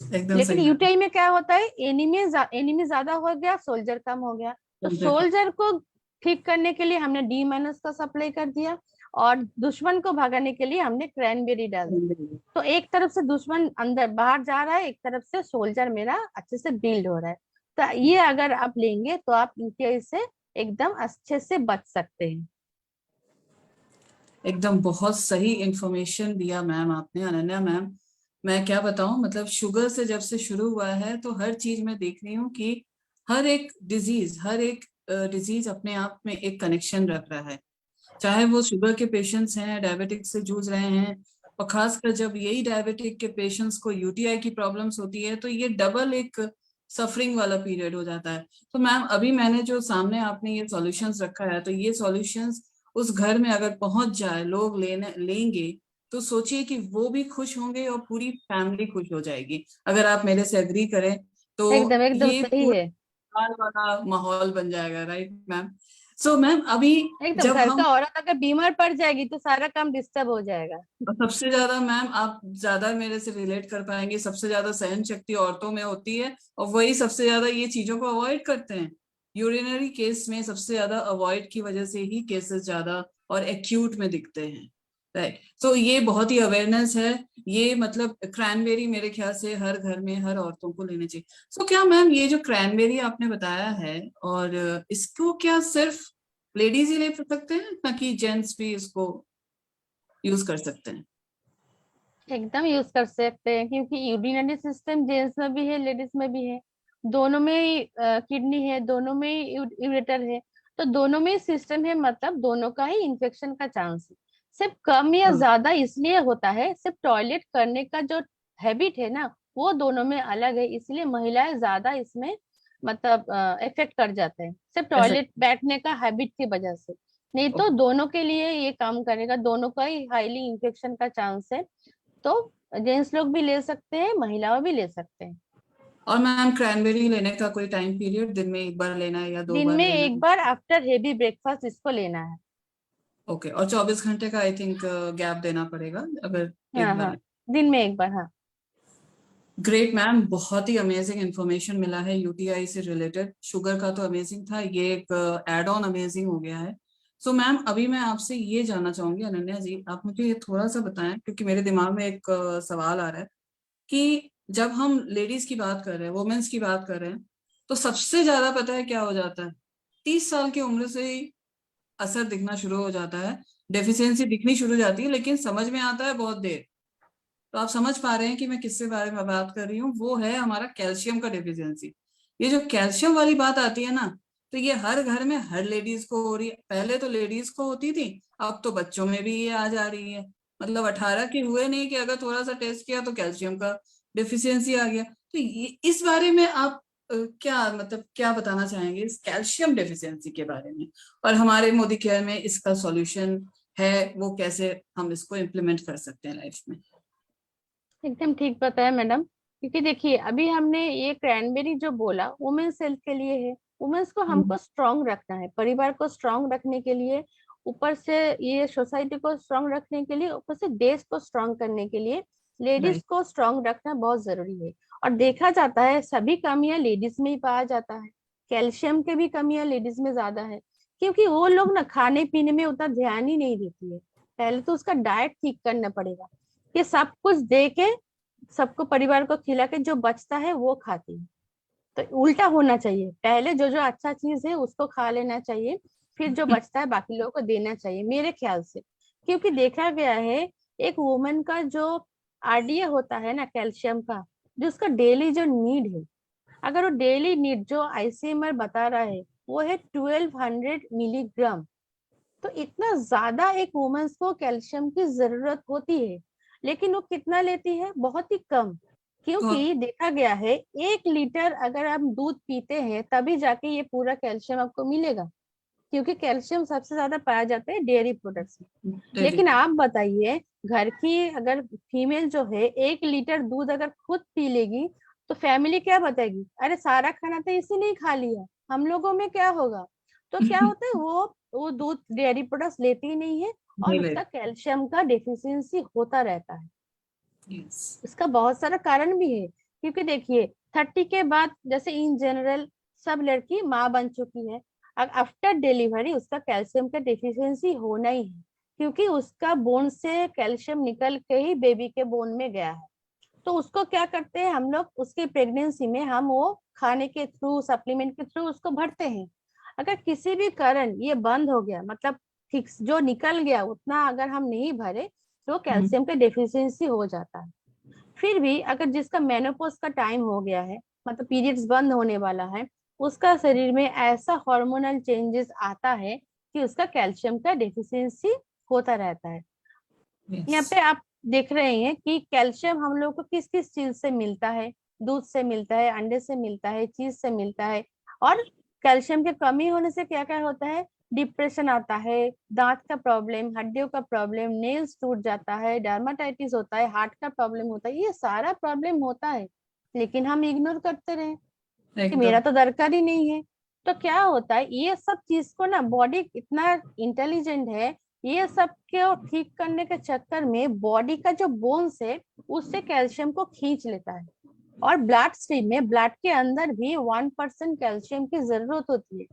Speaker 4: लेकिन यूटीआई में क्या होता है, एनिमी ज्यादा हो गया, सोल्जर कम हो गया। तो सोल्जर को ठीक करने के लिए हमने डी मैनोज का सप्लाई कर दिया और दुश्मन को भगाने के लिए हमने क्रैनबेरी डाल दिया। तो एक तरफ से दुश्मन अंदर बाहर जा रहा है, एक तरफ से सोल्जर मेरा अच्छे से बिल्ड हो रहा है। तो ये अगर आप लेंगे तो आप यूटीआई से एकदम अच्छे से बच सकते हैं।
Speaker 3: एकदम बहुत सही इंफॉर्मेशन दिया मैम आपने, अनन्या मैम। मैं क्या बताऊं, मतलब शुगर से जब से शुरू हुआ है तो हर चीज में देख रही हूँ कि हर एक डिजीज अपने आप में एक कनेक्शन रख रहा है। चाहे वो शुगर के पेशेंट्स हैं, डायबिटिक से जूझ रहे हैं, और खासकर जब यही डायबिटिक के पेशेंट्स को यूटीआई की प्रॉब्लम्स होती है तो ये डबल एक सफरिंग वाला पीरियड हो जाता है। तो मैम अभी मैंने जो सामने आपने ये सॉल्यूशंस रखा है, तो ये सॉल्यूशंस उस घर में अगर पहुंच जाए, लोग लेंगे, तो सोचिए कि वो भी खुश होंगे और पूरी फैमिली खुश हो जाएगी। अगर आप मेरे से एग्री करें तो
Speaker 4: एकदम एकदम
Speaker 3: ये
Speaker 4: सही
Speaker 3: पूरा
Speaker 4: है।
Speaker 3: बाहर वाला माहौल बन जाएगा, राइट मैम? सो मैम अभी
Speaker 4: एकदम
Speaker 3: जब
Speaker 4: घर
Speaker 3: हम
Speaker 4: का औरत अगर बीमार पड़ जाएगी तो सारा काम डिस्टर्ब हो जाएगा।
Speaker 3: सबसे ज्यादा मैम आप ज्यादा मेरे से रिलेट कर पाएंगे, सबसे ज्यादा सहन शक्ति औरतों में होती है और वही सबसे ज्यादा ये चीजों को अवॉइड करते हैं। यूरिनरी केस में सबसे ज्यादा अवॉइड की वजह से ही केसेस ज्यादा और एक्यूट में दिखते हैं, राइट? सो ये बहुत ही अवेयरनेस है, ये मतलब क्रैनबेरी मेरे ख्याल से हर घर में हर औरतों को लेने चाहिए। सो क्या मैम ये जो क्रैनबेरी आपने बताया है, और इसको क्या सिर्फ लेडीज ही ले सकते हैं ताकि जेंट्स भी इसको यूज कर सकते हैं?
Speaker 4: एकदम यूज कर सकते हैं, क्योंकि यूरिनरी सिस्टम जेंट्स में भी है लेडीज में भी है। दोनों में ही किडनी है, दोनों में ही यूरेटर है। तो दोनों में ही सिस्टम है, मतलब दोनों का ही इन्फेक्शन का चांस है। सिर्फ कम या
Speaker 3: हाँ,
Speaker 4: ज्यादा इसलिए होता है, सिर्फ टॉयलेट करने का जो हैबिट है ना, वो दोनों में अलग है, इसलिए महिलाएं ज्यादा इसमें मतलब इफेक्ट कर जाते हैं, सिर्फ
Speaker 3: ऐसा।
Speaker 4: टॉयलेट बैठने का हैबिट की वजह से। नहीं तो दोनों के लिए ये काम करेगा, दोनों का ही हाईली इन्फेक्शन का चांस है। तो जेंट्स लोग भी ले सकते हैं, महिलाएं भी ले सकते हैं।
Speaker 3: और मैम क्रैनबेरी लेने का कोई टाइम पीरियड, दिन में एक बार लेना है या दो
Speaker 4: दिन
Speaker 3: बार
Speaker 4: में
Speaker 3: लेना
Speaker 4: एक
Speaker 3: है?
Speaker 4: बार आफ्टर हेवी ब्रेकफास्ट इसको लेना है।
Speaker 3: ओके, और 24 घंटे का आई थिंक गैप देना पड़ेगा अगर
Speaker 4: हाँ
Speaker 3: एक बार
Speaker 4: हाँ,
Speaker 3: ले।
Speaker 4: दिन में एक बार, हाँ।
Speaker 3: ग्रेट मैम, बहुत ही अमेजिंग इन्फॉर्मेशन मिला है यूटीआई से रिलेटेड। शुगर का तो अमेजिंग था, ये एक एड ऑन अमेजिंग हो गया है। सो मैम अभी मैं आपसे ये जानना चाहूंगी, अनन्या जी आप मुझे ये थोड़ा सा बताएं, क्योंकि मेरे दिमाग में एक सवाल आ रहा है कि जब हम लेडीज की बात कर रहे हैं, वुमेन्स की बात कर रहे हैं, तो सबसे ज्यादा पता है क्या हो जाता है? 30 साल की उम्र से ही असर दिखना शुरू हो जाता है, डेफिशिएंसी दिखनी शुरू हो जाती है, लेकिन समझ में आता है बहुत देर। तो आप समझ पा रहे हैं कि मैं किसके बारे में बात कर रही हूँ, वो है हमारा कैल्शियम का डेफिशिएंसी। ये जो कैल्शियम वाली बात आती है ना, तो ये हर घर में हर लेडीज को हो रही है। पहले तो लेडीज को होती थी, अब तो बच्चों में भी ये आ जा रही है। मतलब 18 के हुए नहीं कि अगर थोड़ा सा टेस्ट किया तो कैल्शियम का डेफिशिएंसी आ गया। तो ये इस बारे में आप क्या मतलब क्या बताना चाहेंगे इस कैल्शियम डेफिशिएंसी के बारे में, और हमारे मोदी केयर में इसका सॉल्यूशन है वो कैसे हम इसको इम्प्लीमेंट कर सकते हैं लाइफ में?
Speaker 4: एकदम ठीक बताया मैडम। क्योंकि देखिए, अभी हमने ये क्रैनबेरी जो बोला वुमेन्स हेल्थ के लिए है। वुमेन्स को हमको स्ट्रांग रखना है, परिवार को स्ट्रांग रखने के लिए, ऊपर से ये सोसाइटी को स्ट्रांग रखने के लिए, ऊपर से देश को स्ट्रांग करने के लिए लेडीज
Speaker 3: राइट।
Speaker 4: को स्ट्रांग रखना बहुत जरूरी है। और देखा जाता है सभी कमियां लेडीज में ही पाया जाता है। कैल्शियम के भी कमियां लेडीज में ज्यादा है, क्योंकि वो लोग ना खाने पीने में उतना ध्यान ही नहीं देती है। पहले तो उसका डाइट ठीक करना पड़ेगा, कि सब कुछ दे के सबको परिवार को खिला के जो बचता है वो खाती है। तो उल्टा होना चाहिए, पहले जो जो अच्छा चीज है उसको खा लेना चाहिए, फिर जो बचता है बाकी लोगों को देना चाहिए मेरे ख्याल से। क्योंकि देखा गया है, एक वुमन का जो आरडीए होता है ना कैल्शियम का, जो उसका डेली जो नीड है, अगर वो डेली नीड जो आईसीएमआर बता रहा है वो है 1200 मिलीग्राम। तो इतना ज्यादा एक वुमेन्स को कैल्शियम की जरूरत होती है, लेकिन वो कितना लेती है? बहुत ही कम।
Speaker 3: तो
Speaker 4: क्योंकि देखा गया है 1 लीटर अगर आप दूध पीते हैं तभी जाके ये पूरा कैल्शियम आपको मिलेगा, क्योंकि कैल्शियम सबसे ज्यादा पाया जाता है डेयरी प्रोडक्ट्स में।
Speaker 3: डेली।
Speaker 4: लेकिन आप बताइए, घर की अगर फीमेल जो है 1 लीटर दूध अगर खुद पी लेगी, तो फैमिली क्या बताएगी? अरे सारा खाना तो इसी ने खा लिया, हम लोगों में क्या होगा? तो क्या होता है, वो दूध डेयरी प्रोडक्ट्स लेती ही नहीं है, और
Speaker 3: नहीं ले।
Speaker 4: उसका कैल्शियम का डेफिशिएंसी होता रहता है।
Speaker 3: यस।
Speaker 4: इसका बहुत सारा कारण भी है, क्योंकि देखिए 30 के बाद जैसे इन जनरल सब लड़की माँ बन चुकी है, आफ्टर डिलीवरी उसका कैल्शियम का डेफिशिएंसी होना ही है, क्योंकि उसका बोन से कैल्शियम निकल के ही बेबी के बोन में गया है। तो उसको क्या करते हैं हम लोग, उसकी प्रेगनेंसी में हम वो खाने के थ्रू, सप्लीमेंट के थ्रू उसको भरते हैं। अगर किसी भी कारण ये बंद हो गया, मतलब ठीक जो निकल गया उतना अगर हम नहीं भरे, तो कैल्शियम का डेफिशिएंसी हो जाता है। फिर भी अगर जिसका मेनोपॉज का टाइम हो गया है, मतलब पीरियड्स बंद होने वाला है, उसका शरीर में ऐसा हार्मोनल चेंजेस आता है कि उसका कैल्शियम का डेफिशिएंसी होता रहता है। यहाँ
Speaker 3: यस।
Speaker 4: पे आप देख रहे हैं कि कैल्शियम हम लोग को किस किस चीज से मिलता है। दूध से मिलता है, अंडे से मिलता है, चीज से मिलता है। और कैल्शियम की कमी होने से क्या क्या होता है? डिप्रेशन आता है, दांत का प्रॉब्लम, हड्डियों का प्रॉब्लम, नेल्स टूट जाता है, डर्माटाइटिस होता है, हार्ट का प्रॉब्लम होता है, ये सारा प्रॉब्लम होता है, लेकिन हम इग्नोर करते रहे। कि मेरा
Speaker 3: एकदम
Speaker 4: तो दरकार ही नहीं है। तो क्या होता है, ये सब चीज को ना, बॉडी इतना इंटेलिजेंट है, ये सब को ठीक करने के चक्कर में बॉडी का जो बोन्स है उससे कैल्शियम को खींच लेता है। और ब्लड स्ट्रीम में, ब्लड के अंदर भी 1% कैल्शियम की जरूरत होती है।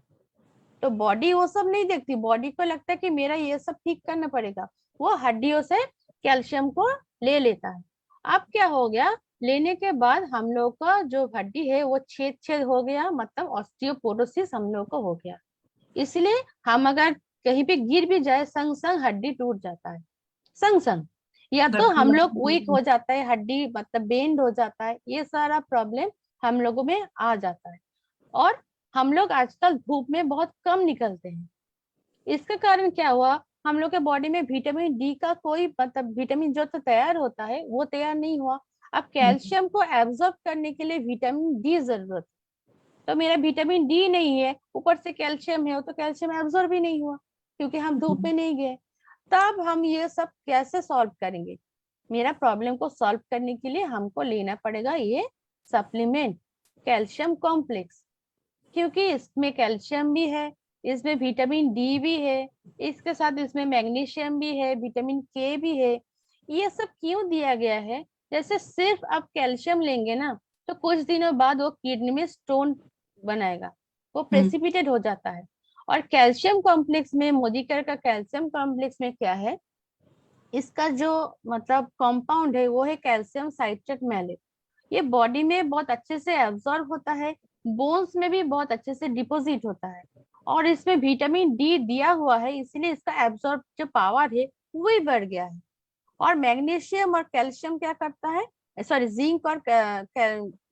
Speaker 4: तो बॉडी वो सब नहीं देखती, बॉडी को लगता है कि मेरा ये सब ठीक करना पड़ेगा, वो हड्डियों से कैल्शियम को ले लेता है। अब क्या हो गया, लेने के बाद हम लोग का जो हड्डी है वो छेद छेद हो गया, मतलब ऑस्टियोपोरोसिस हम लोग को हो गया। इसलिए हम अगर कहीं पे गिर भी जाए, संग संग हड्डी टूट जाता है, संग संग। या तो हम लोग वीक हो जाता है, हड्डी मतलब बेंड हो जाता है, ये सारा प्रॉब्लम हम लोगों में आ जाता है। और हम लोग आजकल धूप में बहुत कम निकलते हैं। इसका कारण क्या हुआ, हम लोग के बॉडी में विटामिन डी का कोई मतलब विटामिन जो तो तैयार होता है वो तैयार नहीं हुआ। अब कैल्शियम को एब्जॉर्ब करने के लिए विटामिन डी जरूरत है। तो मेरा विटामिन डी नहीं है, ऊपर से कैल्शियम है, तो कैल्शियम एब्जॉर्ब भी नहीं हुआ क्योंकि हम धूप में नहीं गए। तब हम ये सब कैसे सॉल्व करेंगे, मेरा प्रॉब्लम को सॉल्व करने के लिए हमको लेना पड़ेगा ये सप्लीमेंट, कैल्शियम कॉम्प्लेक्स। क्योंकि इसमें कैल्शियम भी है, इसमें विटामिन डी भी है, इसके साथ इसमें मैग्नीशियम भी है, विटामिन के भी है। ये सब क्यों दिया गया है, जैसे सिर्फ आप कैल्शियम लेंगे ना तो कुछ दिनों बाद वो किडनी में स्टोन बनाएगा, वो प्रेसिपिटेट हो जाता है। और कैल्शियम कॉम्प्लेक्स में, मोदिकर का कैल्शियम कॉम्प्लेक्स में क्या है, इसका जो मतलब कंपाउंड है वो है कैल्शियम साइट्रेट मैलेट। ये बॉडी में बहुत अच्छे से एब्जॉर्ब होता है, बोन्स में भी बहुत अच्छे से डिपॉजिट होता है। और इसमें विटामिन डी दिया हुआ है, इसलिए इसका एब्जॉर्ब जो पावर है वो ही बढ़ गया है। और मैग्नीशियम और कैल्शियम क्या करता है, सॉरी जिंक और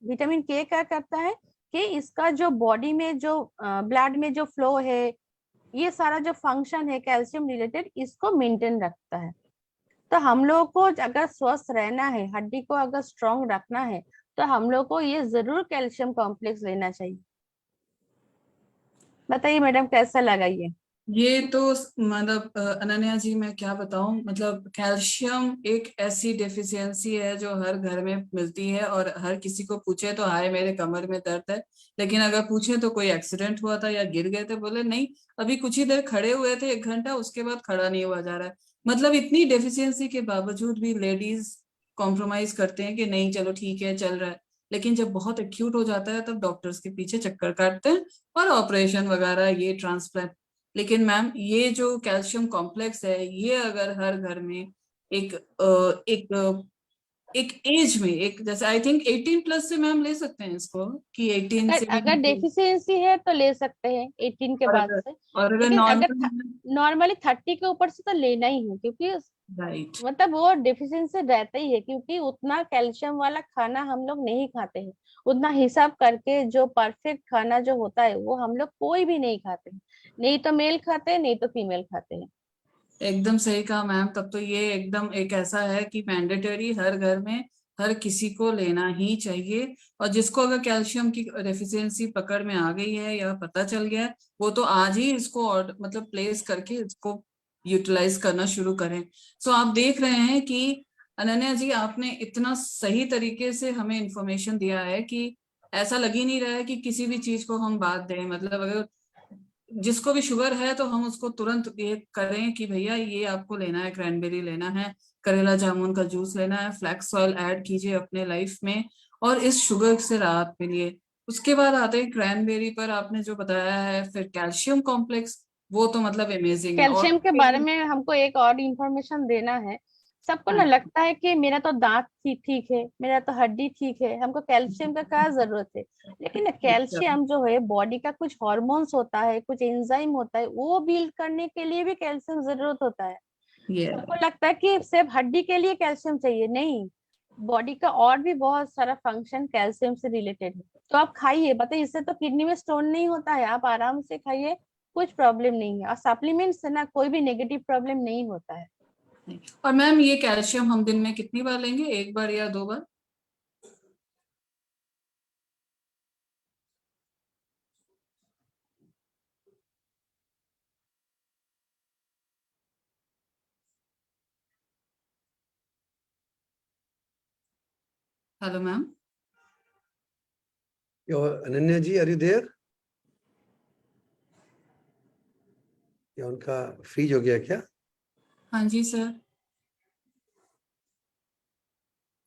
Speaker 4: विटामिन के क्या करता है कि इसका जो बॉडी में जो ब्लड में जो फ्लो है, ये सारा जो फंक्शन है कैल्शियम रिलेटेड, इसको मेंटेन रखता है। तो हम लोग को अगर स्वस्थ रहना है, हड्डी को अगर स्ट्रांग रखना है, तो हम लोग को ये जरूर कैल्शियम कॉम्प्लेक्स लेना चाहिए। बताइए मैडम कैसा लगा ये।
Speaker 3: ये तो मतलब अनन्या जी मैं क्या बताऊं, मतलब कैल्शियम एक ऐसी डेफिशिएंसी है जो हर घर में मिलती है, और हर किसी को पूछे तो हाय मेरे कमर में दर्द है, लेकिन अगर पूछे तो कोई एक्सीडेंट हुआ था या गिर गए थे, बोले नहीं अभी कुछ ही देर खड़े हुए थे 1 घंटा, उसके बाद खड़ा नहीं हुआ जा रहा है। मतलब इतनी डेफिशिएंसी के बावजूद भी लेडीज कॉम्प्रोमाइज करते हैं कि नहीं चलो ठीक है चल रहा है, लेकिन जब बहुत एक्यूट हो जाता है तब डॉक्टर्स के पीछे चक्कर काटते हैं और ऑपरेशन वगैरह, ये ट्रांसप्लांट। लेकिन मैम ये जो कैल्शियम कॉम्प्लेक्स है, ये अगर हर घर में एक एक एज में, एक जैसे आई थिंक 18+ से मैम ले सकते हैं इसको, कि 18
Speaker 4: अगर
Speaker 3: से भी
Speaker 4: अगर डेफिशिएंसी है तो ले सकते हैं 18 के
Speaker 3: और
Speaker 4: बाद
Speaker 3: अगर
Speaker 4: से।
Speaker 3: और अगर
Speaker 4: लेकिन अगर
Speaker 3: नॉर्मल,
Speaker 4: नॉर्मली 30 के ऊपर से तो लेना ही है, क्योंकि
Speaker 3: राइट,
Speaker 4: मतलब वो डेफिशिएंसी रहता ही है, क्योंकि उतना कैल्शियम वाला खाना हम लोग नहीं खाते हैं। उतना हिसाब करके जो परफेक्ट खाना जो होता है वो हम लोग कोई भी नहीं खाते हैं। नहीं तो मेल खाते हैं, नहीं तो फीमेल खाते हैं।
Speaker 3: एकदम सही कहा मैम। तब तो ये एकदम एक ऐसा है कि मैंडेटरी हर घर में हर किसी को लेना ही चाहिए। और जिसको अगर कैल्शियम की डेफिशिएंसी पकड़ में आ गई है या पता चल गया है, वो तो आज ही इसको मतलब प्लेस करके इसको यूटिलाइज करना शुरू करें। सो आप देख रहे हैं कि अनन्या जी आपने इतना सही तरीके से हमें इंफॉर्मेशन दिया है कि ऐसा लग ही नहीं रहा है कि किसी भी चीज को हम बात दें। मतलब अगर जिसको भी शुगर है तो हम उसको तुरंत ये करें कि भैया ये आपको लेना है, क्रैनबेरी लेना है, करेला जामुन का जूस लेना है, फ्लैक्स ऑयल ऐड कीजिए अपने लाइफ में और इस शुगर से राहत मिलिए। उसके बाद आते हैं क्रैनबेरी पर, आपने जो बताया है, फिर कैल्शियम कॉम्प्लेक्स, वो तो मतलब अमेजिंग है। और
Speaker 4: कैल्शियम के बारे में हमको एक और इंफॉर्मेशन देना है। सबको ना
Speaker 3: हाँ,
Speaker 4: लगता है कि मेरा तो दांत ठीक ठीक है, मेरा तो हड्डी ठीक है, हमको कैल्शियम का क्या जरूरत है। लेकिन ना
Speaker 3: अच्छा,
Speaker 4: कैल्शियम जो है बॉडी का कुछ हार्मोन्स होता है, कुछ एंजाइम होता है, वो बिल्ड करने के लिए भी कैल्शियम जरूरत होता है।
Speaker 3: ये
Speaker 4: सबको लगता है कि सिर्फ हड्डी के लिए कैल्शियम चाहिए, नहीं, बॉडी का और भी बहुत सारा फंक्शन कैल्शियम से रिलेटेड है। तो आप खाइए, बताइए, इससे तो किडनी में स्टोन नहीं होता है, आप आराम से खाइए, कुछ प्रॉब्लम नहीं है। और सप्लीमेंट से ना कोई भी नेगेटिव प्रॉब्लम नहीं होता है।
Speaker 3: और मैम ये कैल्शियम हम दिन में कितनी बार लेंगे, 1 बार या 2 बार? Hello ma'am.
Speaker 2: Ananya ji, are you there? या उनका फ्रीज हो गया क्या?
Speaker 3: हाँ जी सर।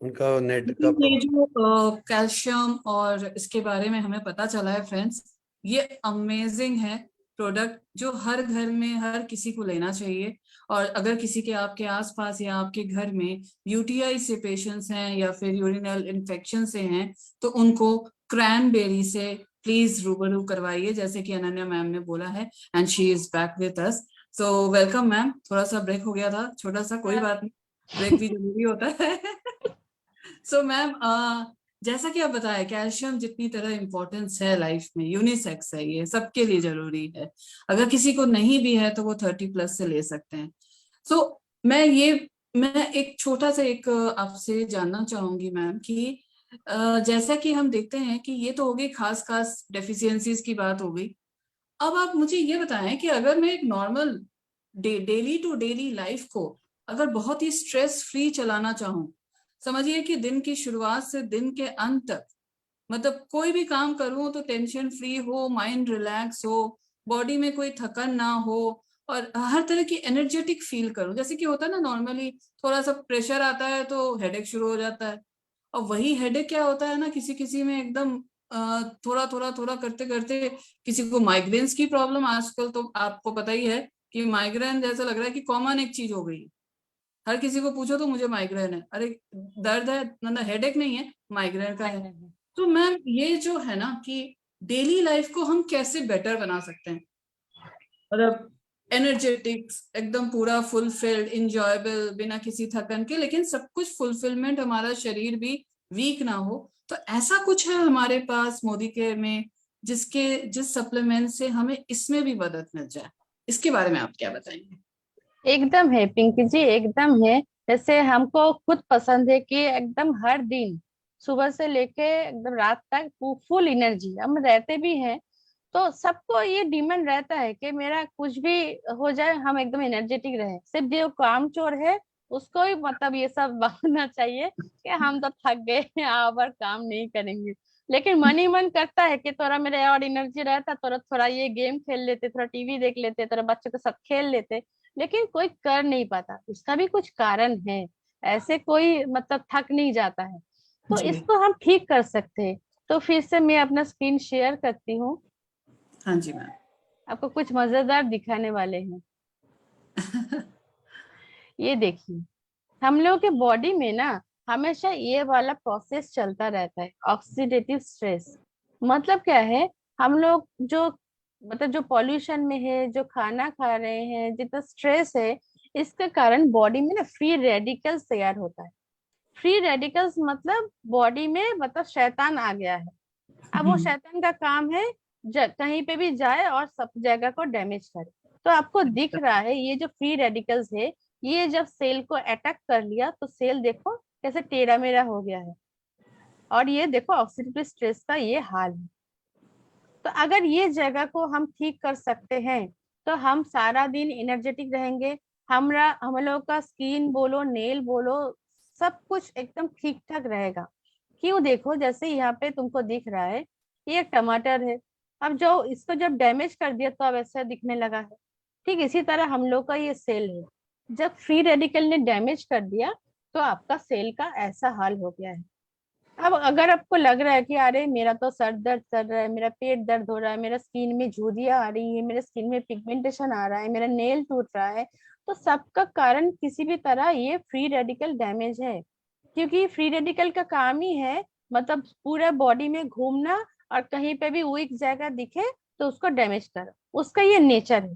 Speaker 2: उनका नेट का
Speaker 3: ये जो कैल्शियम और इसके बारे में हमें पता चला है फ्रेंड्स, ये अमेजिंग है प्रोडक्ट जो हर घर में हर किसी को लेना चाहिए। और अगर किसी के आपके आसपास या आपके घर में यूटीआई से पेशेंट्स हैं या फिर यूरिनल इन्फेक्शन से हैं, तो उनको क्रैनबेरी से प्लीज रूबरू करवाइए, जैसे कि अनन्या मैम ने बोला है। And she is back with us, so welcome ma'am. थोड़ा सा ब्रेक हो गया था, छोटा सा, कोई बात नहीं, ब्रेक भी जरूरी होता है। सो मैम, जैसा कि आप बताएं, कैल्शियम जितनी तरह इम्पोर्टेंस है लाइफ में, यूनिसेक्स है, ये सबके लिए जरूरी है। अगर किसी को नहीं भी है तो वो 30+ से ले सकते हैं। सो मैं एक छोटा सा एक आपसे जानना चाहूंगी मैम कि जैसा कि हम देखते हैं कि ये तो हो गई खास खास डेफिशिएंसीज की बात हो गई। अब आप मुझे ये बताएं कि अगर मैं एक normal daily to daily life को अगर बहुत ही स्ट्रेस फ्री चलाना चाहूं, समझिए कि दिन की शुरुआत से दिन के अंत तक, मतलब कोई भी काम करूं तो टेंशन फ्री हो, माइंड रिलैक्स हो, बॉडी में कोई थकन ना हो, और हर तरह की एनर्जेटिक फील करूं। जैसे कि होता है ना, नॉर्मली थोड़ा सा प्रेशर आता है तो हेडेक शुरू हो जाता है। और वही हेडेक क्या होता है ना, किसी किसी में एकदम थोड़ा थोड़ा थोड़ा करते करते किसी को माइग्रेन्स की प्रॉब्लम, आजकल तो आपको पता ही है कि माइग्रेन जैसा लग रहा है कि कॉमन एक चीज हो गई। हर किसी को पूछो तो मुझे माइग्रेन है, अरे दर्द है, मतलब हेडेक नहीं है, माइग्रेन का है। तो मैम ये जो है ना कि डेली लाइफ को हम कैसे बेटर बना सकते हैं, मतलब एनर्जेटिक्स एकदम पूरा फुलफिल्ड इंजॉयबल बिना किसी थकन के, लेकिन सब कुछ फुलफिलमेंट, हमारा शरीर भी वीक ना हो। तो ऐसा कुछ है हमारे पास मोदी केयर में जिस सप्लीमेंट से हमें इसमें भी मदद मिल जाए? इसके बारे में आप क्या बताएंगे?
Speaker 4: एकदम है पिंकी जी, एकदम है। जैसे हमको खुद पसंद है कि एकदम हर दिन सुबह से लेके एकदम रात तक फुल एनर्जी हम रहते भी हैं। तो सबको ये डिमांड रहता है कि मेरा कुछ भी हो जाए, हम एकदम एनर्जेटिक रहे। सिर्फ जो काम चोर है उसको ही मतलब ये सब बनना चाहिए कि हम तो थक गए हैं, अब और काम नहीं करेंगे। लेकिन मन ही मन करता है कि थोड़ा मेरे और एनर्जी रहता, थोड़ा थोड़ा ये गेम खेल लेते, थोड़ा टीवी देख लेते, थोड़ा बच्चों के साथ खेल लेते। लेकिन कोई कर नहीं पाता, उसका भी कुछ कारण है। ऐसे कोई मतलब थक नहीं जाता है। तो
Speaker 3: जी।
Speaker 4: इसको हम ठीक कर सकते हैं। तो फिर से मैं अपना स्क्रीन शेयर करती हूँ,
Speaker 3: हाँ जी मैम।
Speaker 4: आपको कुछ मजेदार दिखाने वाले हैं। ये देखिए, हम लोग के बॉडी में ना हमेशा ये वाला प्रोसेस चलता रहता है, ऑक्सीडेटिव स्ट्रेस। मतलब क्या है, हम लोग जो मतलब जो पॉल्यूशन में है, जो खाना खा रहे हैं, जितना स्ट्रेस है, इसके कारण बॉडी में ना फ्री रेडिकल्स तैयार होता है। फ्री रेडिकल्स मतलब बॉडी में मतलब शैतान आ गया है। अब वो शैतान का काम है कहीं पे भी जाए और सब जगह को डैमेज करे। तो आपको दिख रहा है ये जो फ्री रेडिकल्स है, ये जब सेल को अटैक कर लिया तो सेल देखो कैसे टेढ़ा मेढ़ा हो गया है। और ये देखो ऑक्सीडेटिव स्ट्रेस का ये हाल है। तो अगर ये जगह को हम ठीक कर सकते हैं तो हम सारा दिन एनर्जेटिक रहेंगे। हम लोग का स्किन बोलो, नेल बोलो, सब कुछ एकदम ठीक ठाक रहेगा। क्यों, देखो जैसे यहाँ पे तुमको दिख रहा है, ये एक टमाटर है। अब जो इसको जब डैमेज कर दिया तो अब ऐसा दिखने लगा है। ठीक इसी तरह हम लोग का ये सेल है, जब फ्री रेडिकल ने डैमेज कर दिया तो आपका सेल का ऐसा हाल हो गया है। अब अगर आपको लग रहा है कि अरे मेरा तो सर दर्द कर रहा है, मेरा पेट दर्द हो रहा है, मेरा स्किन में झुर्रियां आ रही है, मेरे स्किन में पिगमेंटेशन आ रहा है, मेरा नेल टूट रहा है, तो सबका कारण किसी भी तरह ये फ्री रेडिकल डैमेज है। क्योंकि फ्री रेडिकल का काम ही है मतलब पूरा बॉडी में घूमना, और कहीं पे भी वीक जगह दिखे तो उसको डैमेज करो, उसका ये नेचर है।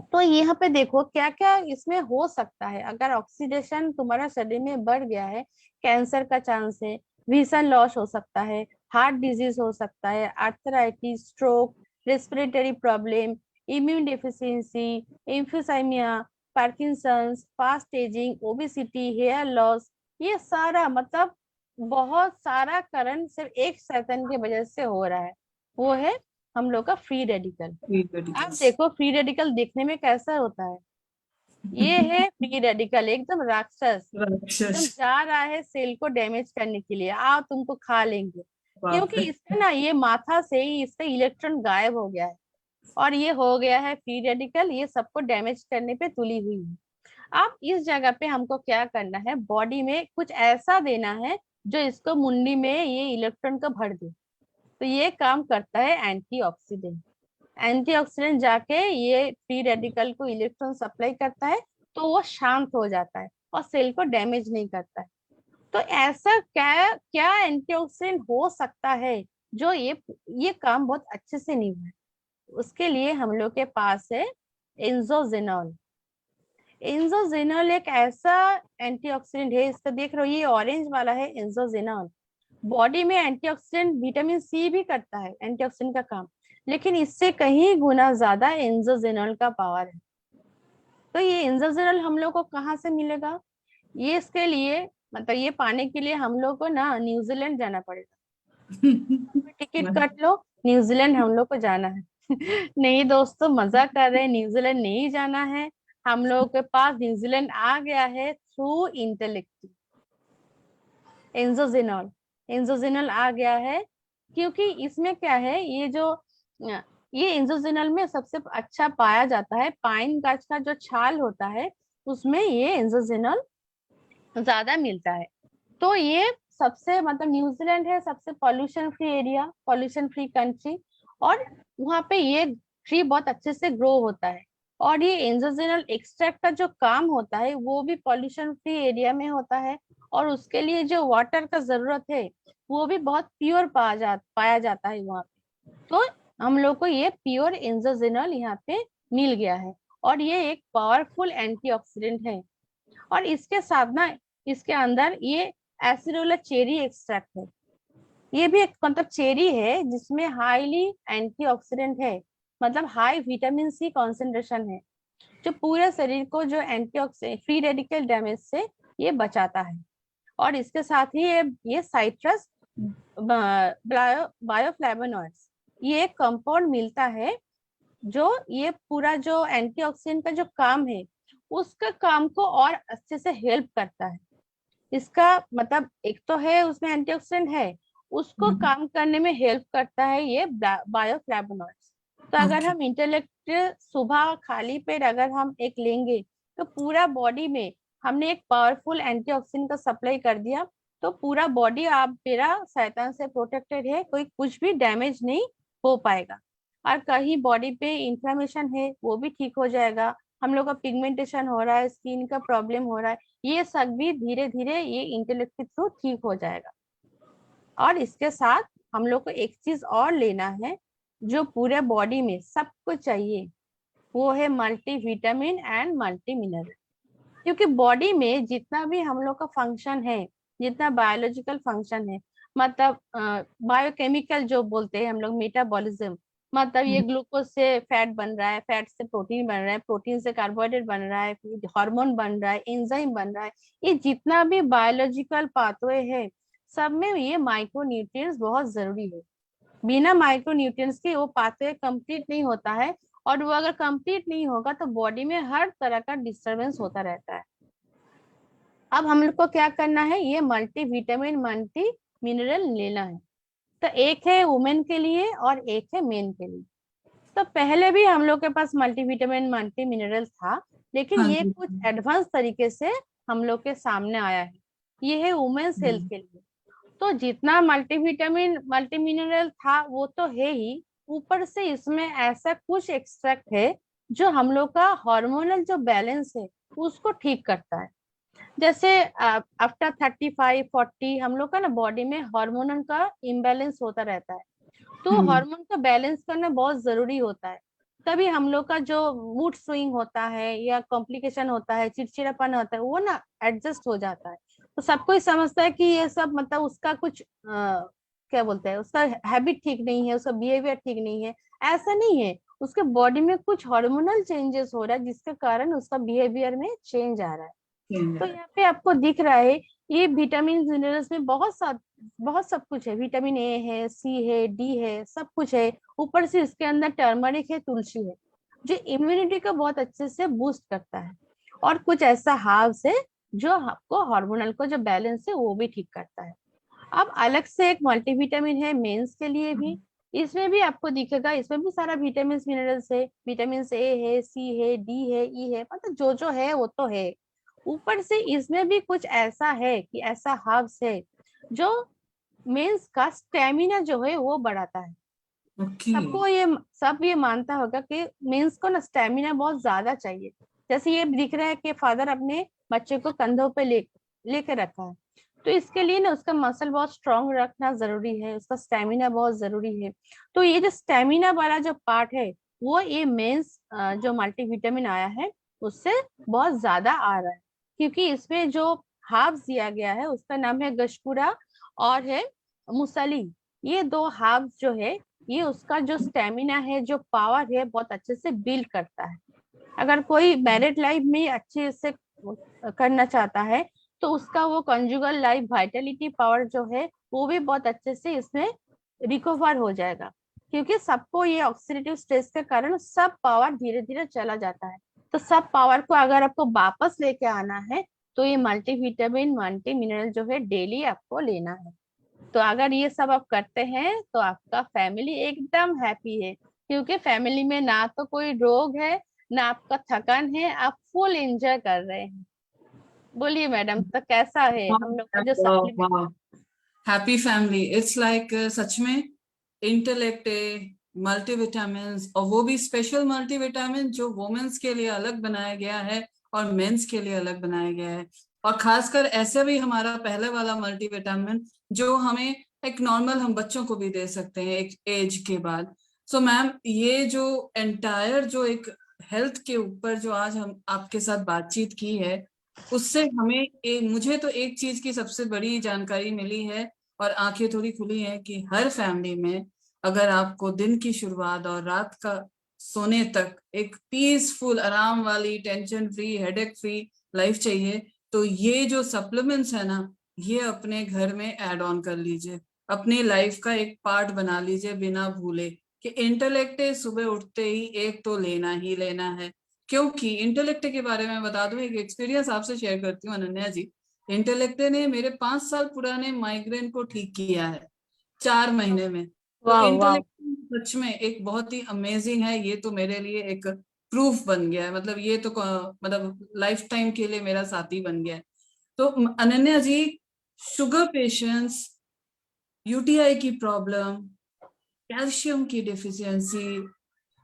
Speaker 4: तो यहाँ पे देखो क्या क्या इसमें हो सकता है। अगर ऑक्सीडेशन तुम्हारा शरीर में बढ़ गया है, कैंसर का चांस है, विजन लॉस हो सकता है, हार्ट डिजीज हो सकता है, arthritis, stroke, respiratory problem, immune deficiency, emphysema, Parkinson's, fast ageing, obesity, hair loss, ये सारा मतलब बहुत सारा कारण सिर्फ एक शैतान की वजह से हो रहा है। वो है हम लोग का फ्री रेडिकल। आप देखो फ्री रेडिकल देखने में कैसा होता है। ये है फ्री रेडिकल, एकदम राक्षस, एकदम
Speaker 3: राक्षस।
Speaker 4: जा रहा है सेल को डैमेज करने के लिए, आओ तुमको खा लेंगे।
Speaker 3: बाप
Speaker 4: क्योंकि
Speaker 3: रे।
Speaker 4: इसका ना ये माथा से ही इसका इलेक्ट्रॉन गायब हो गया है और ये हो गया है फ्री रेडिकल, ये सबको डैमेज करने पे तुली हुई है। अब इस जगह पे हमको क्या करना है, बॉडी में कुछ ऐसा देना है जो इसको मुंडी में ये इलेक्ट्रॉन को भर दे। तो ये काम करता है एंटीऑक्सीडेंट। एंटीऑक्सीडेंट जाके ये फ्री रेडिकल को इलेक्ट्रॉन सप्लाई करता है, तो वो शांत हो जाता है और सेल को डैमेज नहीं करता है। तो ऐसा क्या क्या एंटीऑक्सीडेंट हो सकता है जो ये काम बहुत अच्छे से नहीं हुआ। उसके लिए हम लोग के पास है एंजोजेनॉल। एंजोजेनॉल एक ऐसा एंटीऑक्सीडेंट है, इसका देख रहे हो ये ऑरेंज वाला है एंजोजेनॉल। बॉडी में एंटीऑक्सीडेंट विटामिन सी भी करता है एंटीऑक्सीडेंट का काम, लेकिन इससे कहीं गुना ज्यादा एंजोजेनॉल का पावर है। तो ये एंजोजेनॉल हम लोग को कहाँ से मिलेगा, ये इसके लिए मतलब ये पाने के लिए हम लोग को ना न्यूजीलैंड जाना पड़ेगा। टिकट काट लो, न्यूजीलैंड हम लोग को जाना है। नहीं दोस्तों, मजा कर रहे हैं, न्यूजीलैंड नहीं जाना है। हम लोग के पास न्यूजीलैंड आ गया है थ्रू इंटेलेक्ट। एंजोजेनॉल, एंजोजेनॉल आ गया है क्योंकि इसमें क्या है, ये एंजोजेनॉल में सबसे अच्छा पाया जाता है पाइन गाछ का जो छाल होता है, उसमें ये एंजोजेनॉल ज्यादा मिलता है। तो ये सबसे मतलब न्यूजीलैंड है सबसे pollution free area, pollution free country, और वहाँ पे ये ट्री बहुत अच्छे से ग्रो होता है। और ये एंजोजेनॉल एक्सट्रैक्ट का जो काम होता है वो भी पॉल्यूशन फ्री एरिया में होता है, और उसके लिए जो वाटर का जरूरत है वो भी बहुत प्योर पाया जाता है वहाँ पे। तो हम लोग को ये प्योर एंजोजेनॉल यहाँ पे मिल गया है, और ये एक पावरफुल एंटीऑक्सीडेंट है। और इसके साथ ना इसके अंदर ये एसिडोला चेरी एक्सट्रैक्ट है। ये भी एक मतलब चेरी है जिसमें हाईली एंटीऑक्सीडेंट है, मतलब हाई विटामिन सी कॉन्सेंट्रेशन है, जो पूरे शरीर को जो एंटीऑक्सीडेंट फ्री रेडिकल डैमेज से ये बचाता है। और इसके साथ ही ये साइट्रस बायोफ्लेवोनॉइड्स, ये एक कंपाउंड मिलता है जो ये पूरा जो एंटीऑक्सीडेंट का जो काम है उसका काम को और अच्छे से हेल्प करता है। इसका मतलब एक तो है उसमें एंटीऑक्सीडेंट है, उसको काम करने में हेल्प करता है ये बायोफ्लेवोनॉइड्स। तो अगर हम इंटेलेक्ट सुबह खाली पेट अगर हम एक लेंगे तो पूरा बॉडी में हमने एक पावरफुल एंटीऑक्सीडेंट का सप्लाई कर दिया, तो पूरा बॉडी आप मेरा शैतान से प्रोटेक्टेड है, कोई कुछ भी डैमेज नहीं हो पाएगा। और कहीं बॉडी पे इंफ्लेमेशन है वो भी ठीक हो जाएगा, हम लोग का पिगमेंटेशन हो रहा है, स्किन का प्रॉब्लम हो रहा है, ये सब भी धीरे धीरे ये इंटेलेक्ट के थ्रू ठीक हो जाएगा। और इसके साथ हम लोग को एक चीज और लेना है जो पूरे बॉडी में सबको चाहिए, वो है मल्टीविटामिन एंड मल्टी मिनरल। क्योंकि बॉडी में जितना भी हम लोग का फंक्शन है, जितना बायोलॉजिकल फंक्शन है, मतलब बायोकेमिकल जो बोलते हैं हम लोग मेटाबॉलिज्म, मतलब ये ग्लूकोज से फैट बन रहा है, फैट से प्रोटीन बन रहा है, प्रोटीन से कार्बोहाइड्रेट बन रहा है, हार्मोन बन रहा है, एंजाइम बन रहा है, ये जितना भी बायोलॉजिकल पाथवे है सब में ये माइक्रोन्यूट्रिएंट्स बहुत जरूरी है। बिना माइक्रोन्यूट्रिएंट्स के वो पाथवे कंप्लीट नहीं होता है, और वो अगर कंप्लीट नहीं होगा तो बॉडी में हर तरह का डिस्टरबेंस होता रहता है। अब हम लोग को क्या करना है, ये मल्टीविटामिन मल्टी मिनरल लेना है। तो एक है वुमेन के लिए और एक है मेन के लिए। तो पहले भी हम लोग के पास मल्टीविटामिन मल्टी मिनरल था, लेकिन ये कुछ एडवांस तरीके से हम लोग के सामने आया है, ये है वुमेन्स हेल्थ के लिए। तो जितना मल्टीविटामिन मल्टी मिनरल था वो तो है ही, ऊपर से इसमें ऐसा कुछ एक्सट्रैक्ट है जो हम लोग का हार्मोनल जो बैलेंस है उसको ठीक करता है। जैसे आफ्टर 35-40 हम लोग का ना बॉडी में हार्मोनल का इम्बैलेंस होता रहता है, तो हार्मोन का बैलेंस करना बहुत जरूरी होता है। तभी हम लोग का जो मूड स्विंग होता है या कॉम्प्लिकेशन होता है, चिड़चिड़ापन होता है, वो ना एडजस्ट हो जाता है। तो सब कोई समझता है कि ये सब मतलब उसका कुछ क्या बोलते हैं, उसका हैबिट ठीक नहीं है, उसका बिहेवियर ठीक नहीं है, ऐसा नहीं है। उसके बॉडी में कुछ हार्मोनल चेंजेस हो रहा है जिसके कारण उसका बिहेवियर में चेंज आ रहा है। तो यहाँ पे आपको दिख रहा है ये विटामिन मिनरल्स में बहुत सब कुछ है, विटामिन ए है, सी है, डी है, सब कुछ है। ऊपर से इसके अंदर टर्मरिक है, तुलसी है, जो इम्यूनिटी को बहुत अच्छे से बूस्ट करता है, और कुछ ऐसा हार्ब्स है जो आपको हार्मोनल को जो बैलेंस है वो भी ठीक करता है। अब अलग से एक मल्टीविटामिन है मेंस के लिए भी, इसमें भी आपको दिखेगा, इसमें भी सारा विटामिन मिनरल्स है, विटामिन ए है, सी है, डी है, ई है, मतलब जो है वो तो है। ऊपर से इसमें भी कुछ ऐसा है कि ऐसा हर्ब्स है जो मेंस का स्टेमिना जो है वो बढ़ाता है।
Speaker 3: ओके।
Speaker 4: सबको ये सब ये मानता होगा कि मेंस को ना स्टेमिना बहुत ज्यादा चाहिए। जैसे ये दिख रहा है कि फादर अपने बच्चे को कंधों पे लेके रखा है, तो इसके लिए ना उसका मसल बहुत स्ट्रांग रखना जरूरी है, उसका स्टेमिना बहुत जरूरी है। तो ये जो स्टेमिना वाला जो पार्ट है वो ये मेंस जो मल्टीविटामिन आया है उससे बहुत ज्यादा आ रहा है, क्योंकि इसमें जो हार्ब्स दिया गया है उसका नाम है गशपुरा और है मुसली। ये दो हार्ब्स जो है ये उसका जो स्टेमिना है, जो पावर है, बहुत अच्छे से बिल्ड करता है। अगर कोई मैरिड लाइफ में अच्छे से करना चाहता है तो उसका वो कंजुगल लाइफ वाइटलिटी पावर जो है वो भी बहुत अच्छे से इसमें रिकवर हो जाएगा, क्योंकि सबको ये ऑक्सीडेटिव स्ट्रेस के कारण सब पावर धीरे धीरे चला जाता है। तो सब पावर को अगर आपको वापस लेके आना है तो ये मल्टीविटामिन मल्टी मिनरल जो है डेली आपको लेना है। तो अगर ये सब आप करते हैं तो आपका फैमिली एकदम हैप्पी है, क्योंकि फैमिली में ना तो कोई रोग है ना आपका थकान है, आप फुल एंजॉय कर रहे हैं। बोलिए मैडम, तो कैसा है हम लोग का जो supplement?
Speaker 3: Happy family, it's like such में इंटेलेक्ट है, मल्टीविटामिन, और वो भी स्पेशल मल्टीविटामिन जो वुमेन्स के लिए अलग बनाया गया है और मेंस के लिए अलग बनाया गया है। और खासकर ऐसे भी हमारा पहले वाला मल्टीविटामिन जो हमें एक नॉर्मल हम बच्चों को भी दे सकते हैं एक एज के बाद। सो मैम, ये जो एंटायर जो एक हेल्थ के ऊपर जो आज हम आपके साथ बातचीत की है उससे हमें मुझे तो एक चीज की सबसे बड़ी जानकारी मिली है और आंखें थोड़ी खुली हैं कि हर फैमिली में अगर आपको दिन की शुरुआत और रात का सोने तक एक पीसफुल, आराम वाली, tension free, headache free life चाहिए तो ये जो सप्लीमेंट्स है ना, ये अपने घर में ऐड ऑन कर लीजिए, अपनी लाइफ का एक पार्ट बना लीजिए, बिना भूले कि इंटेलेक्ट सुबह उठते ही एक तो लेना ही लेना है। क्योंकि इंटेलेक्ट के बारे में बता दूं, एक एक्सपीरियंस आपसे शेयर करती हूँ अनन्या जी। इंटेलेक्ट ने मेरे 5 साल पुराने माइग्रेन को ठीक किया है 4 महीने में। तो
Speaker 4: वाह वाह।
Speaker 3: इंटेलेक्ट सच में एक बहुत ही अमेजिंग है, ये तो मेरे लिए एक प्रूफ बन गया है, मतलब ये तो मतलब लाइफ टाइम के लिए मेरा साथी बन गया है। तो अनन्या जी, शुगर पेशेंट्स, यूटीआई की प्रॉब्लम, कैल्शियम की डिफिशियंसी,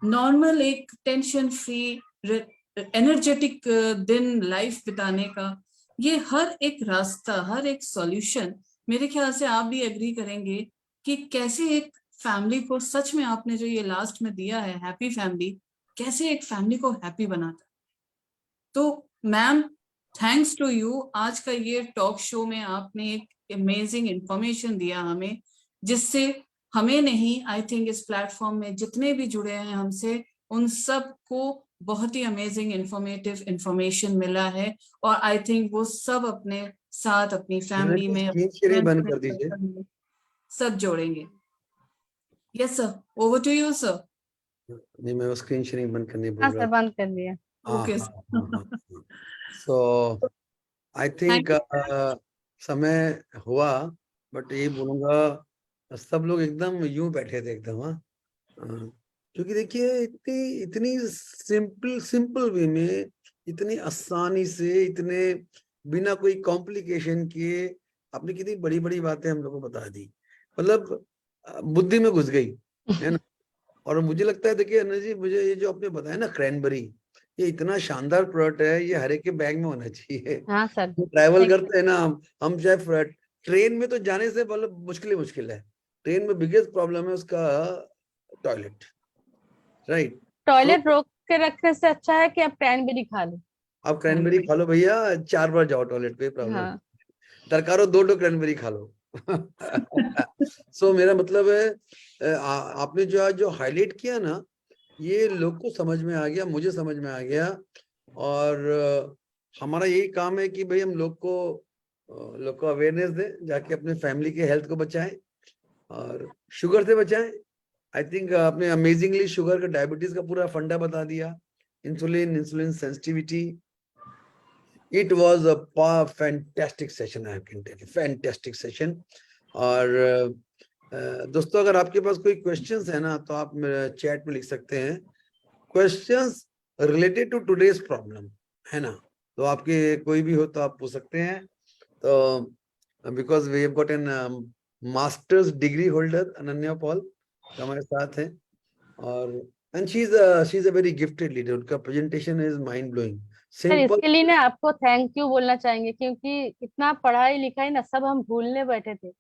Speaker 3: नॉर्मल एक टेंशन फ्री एनर्जेटिक दिन लाइफ बिताने का, ये हर एक रास्ता, हर एक सॉल्यूशन, मेरे ख्याल से आप भी एग्री करेंगे कि कैसे एक फैमिली को, सच में आपने जो ये लास्ट में दिया है हैप्पी फैमिली, कैसे एक फैमिली को हैप्पी बनाता है। तो मैम, थैंक्स टू यू, आज का ये टॉक शो में आपने एक अमेजिंग इंफॉर्मेशन दिया हमें, जिससे हमें नहीं, आई थिंक इस प्लेटफॉर्म में जितने भी जुड़े हैं हमसे उन सब को बहुत ही अमेजिंग इंफॉर्मेटिव इंफॉर्मेशन मिला है। और आई थिंक वो सब अपने साथ अपनी फैमिली में
Speaker 2: स्क्रीन शेयरिंग बंद कर दीजिए।
Speaker 3: सब जोड़ेंगे। Yes sir, over to you sir.
Speaker 2: नहीं, मैं वो स्क्रीन शेयरिंग बंद करने बोल
Speaker 4: हाँ
Speaker 2: रहा
Speaker 4: सर,
Speaker 2: था।
Speaker 4: बंद कर दिया।
Speaker 3: ओके
Speaker 2: सो आई थिंक समय हुआ, बट ये बोलूंगा सब लोग एकदम यूं बैठे थे एकदम। हाँ, क्योंकि देखिए इतनी इतनी सिंपल वे में, इतनी आसानी से, इतने बिना कोई कॉम्प्लिकेशन किए आपने कितनी बड़ी बड़ी बातें हम लोग को बता दी, मतलब बुद्धि में घुस गई, है ना। और मुझे लगता है, देखिए अनु जी, मुझे ये जो आपने बताया ना क्रैनबेरी, ये इतना शानदार प्रोडक्ट है, ये हर एक के बैग में होना चाहिए।
Speaker 4: हाँ सर।
Speaker 2: ट्रैवल करते हैं ना हम चाहे ट्रेन में तो जाने से मतलब मुश्किल है। ट्रेन में बिगेस्ट प्रॉब्लम है उसका टॉयलेट, राइट।
Speaker 4: टॉयलेट रोक के रखने से अच्छा है कि आप क्रैनबेरी खा लो।
Speaker 2: आप क्रैनबेरी खा लो भैया, 4 बार जाओ टॉयलेट, कोई प्रॉब्लम।
Speaker 4: हाँ।
Speaker 2: दरकारो 2 क्रैनबेरी खा लो। सो मेरा मतलब है आपने जो हाईलाइट किया ना, ये लोग को समझ में आ गया, मुझे समझ में आ गया। और हमारा यही काम है कि भाई हम लोग को अवेयरनेस दें, जाके अपने फैमिली के हेल्थ को बचाएं और शुगर से बचाएं। आई थिंक आपने अमेजिंगली शुगर का, डायबिटीज का पूरा फंडा बता दिया, insulin sensitivity. It was a fantastic session, I can tell you, fantastic session. और दोस्तों अगर आपके पास कोई क्वेश्चंस है ना तो आप मेरे चैट में लिख सकते हैं, questions related to today's problem, है ना। तो आपके कोई भी हो तो आप पूछ सकते हैं। तो because we have got an master's degree holder Ananya Paul हमारे साथ है, और and she is a very gifted leader. उनका presentation is mind blowing,
Speaker 4: sir
Speaker 2: simple.
Speaker 4: इसके लिए ना आपको थैंक यू बोलना चाहेंगे, क्योंकि इतना पढ़ाई लिखाई ना सब हम भूलने बैठे थे,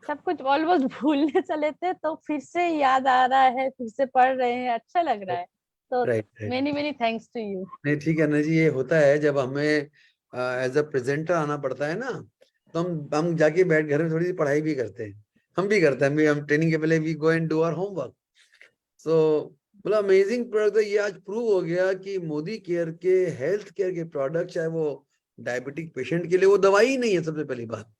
Speaker 4: सब कुछ ऑलमोस्ट भूलने चले थे, तो फिर से याद आ रहा है, फिर से पढ़ रहे हैं, अच्छा लग रहा है। तो
Speaker 2: right right.
Speaker 4: Many many thanks to you.
Speaker 2: नहीं ठीक है ना जी, ये होता है जब हमें एज अ प्रेजेंटर आना पड़ता है ना, तो हम जाके बैठ घर में थोड़ी सी पढ़ाई भी करते हैं, हम भी करते हैं। हम ट्रेनिंग के पहले we go and do our homework. So मतलब अमेजिंग प्रोडक्ट। ये आज प्रूव हो गया कि मोदी केयर के हेल्थ केयर के प्रोडक्ट, चाहे वो डायबिटिक पेशेंट के लिए, वो दवाई ही नहीं है। सबसे पहली बात,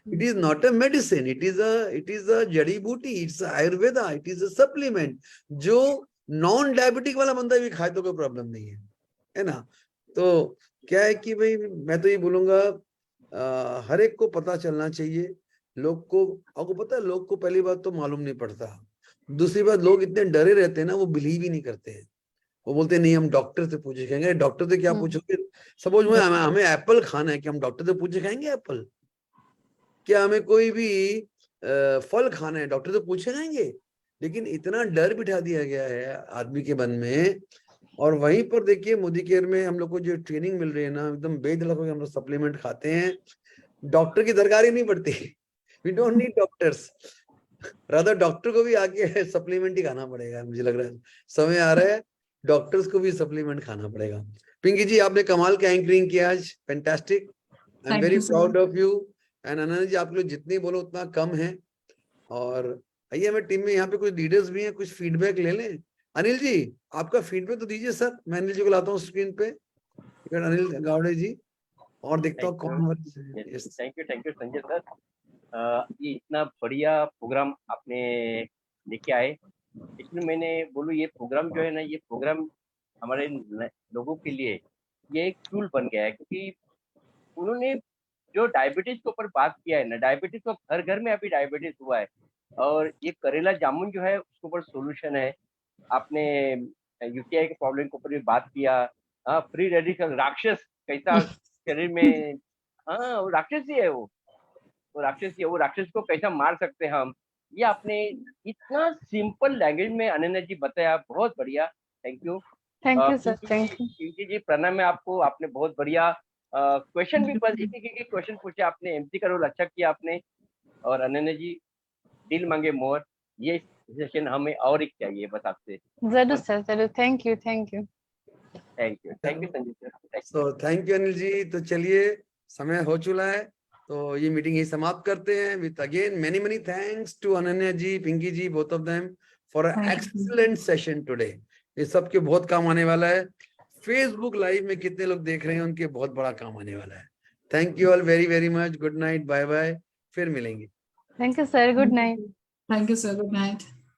Speaker 2: it is not a medicine, it is a जड़ी बूटी, it's Ayurveda, it is a supplement जो नॉन डायबिटिक वाला बंदा भी खाए तो कोई प्रॉब्लम नहीं है ना। तो क्या है कि भाई मैं तो ये बोलूंगा हर एक को पता चलना चाहिए। लोग को, आपको पता है, लोग को पहली बात तो मालूम नहीं पड़ता, दूसरी बात लोग इतने डरे रहते हैं ना, वो बिलीव ही नहीं करते हैं। वो बोलते हैं नहीं हम डॉक्टर से पूछे खाएंगे। डॉक्टर से क्या पूछोगे? सपोज में हमें एप्पल खाना है, कि हम डॉक्टर से पूछे खाएंगे एप्पल? क्या हमें कोई भी फल खाना है, डॉक्टर से पूछे खाएंगे? लेकिन इतना डर बिठा दिया गया है आदमी के मन में। और वहीं पर देखिए मोदी केयर में हम लोग को जो ट्रेनिंग मिल रही है ना, एकदम बेधड़क होकर हम लोग सप्लीमेंट खाते हैं, डॉक्टर की दरकार ही नहीं पड़ती। We don't need doctors, rather doctor को भी आके सप्लीमेंट ही खाना पड़ेगा। मुझे लग रहा है समय आ रहा है डॉक्टर्स को भी सप्लीमेंट खाना पड़ेगा। पिंकी जी आपने कमाल का एंकरिंग किया आज, fantastic, I am
Speaker 3: Thank
Speaker 2: very
Speaker 3: you, sir.
Speaker 2: Proud of you. And Ananya ji आप लोग जितनी बोलो उतना कम है। और आइए हमें टीम में यहाँ पे कुछ लीडर्स भी हैं, कुछ फीडबैक ले लें। अनिल जी आपका फीडबैक तो दीजिए सर। मैं अनिल जी को लाता हूँ स्क्रीन पे, अनिल गावड़े जी, और देखता हूँ कौन हमारे।
Speaker 5: Thank you Sanjay sir. ये इतना बढ़िया प्रोग्राम आपने लेके आए। इसमें मैंने बोलूँ ये प्रोग्राम जो है ना, ये प्रोग्राम हमारे लोगों के लिए ये एक टूल बन गया है, क्योंकि उन्होंने जो डायबिटीज के ऊपर बात किया है ना, डायबिटीज तो घर घर में अभी डायबिटीज हुआ है, और ये करेला जामुन जो है उसके ऊपर सोल्यूशन है। आपने यूटीआई के प्रॉब्लम के ऊपर भी बात किया। हाँ, फ्री रेडिकल राक्षस कैसा शरीर में, हाँ वो राक्षस ही है, वो राक्षस ही है, वो राक्षस को कैसा मार सकते हैं हम, ये आपने इतना सिंपल लैंग्वेज में अनन्या जी बताया, बहुत बढ़िया। Thank you.
Speaker 4: Thank you sir, thank you.
Speaker 5: Pinky ji प्रणाम है आपको, आपने बहुत बढ़िया क्वेश्चन भी एक क्वेश्चन पूछे आपने, एमसी का रोल अच्छा किया आपने। और अनन्या जी दिल मांगे मोर, ये सेशन हमें और एक चाहिए बस आपसे।
Speaker 4: जरूर सर, जरूर। Thank you, thank you.
Speaker 5: Thank you Sanjay sir.
Speaker 2: So thank you Anil ji. तो चलिए समय हो चुका है, तो ये मीटिंग यही समाप्त करते हैं। With again many many thanks to Ananya ji, Pinky ji, both of them for
Speaker 3: Thank you.
Speaker 2: Excellent session today. ये सबके बहुत काम आने वाला है। फेसबुक लाइव में कितने लोग देख रहे हैं उनके बहुत बड़ा काम आने वाला है। Thank you all very very much. Good night, bye bye, फिर मिलेंगे।
Speaker 4: Thank you sir, good night.
Speaker 3: Thank you, sir. Good night.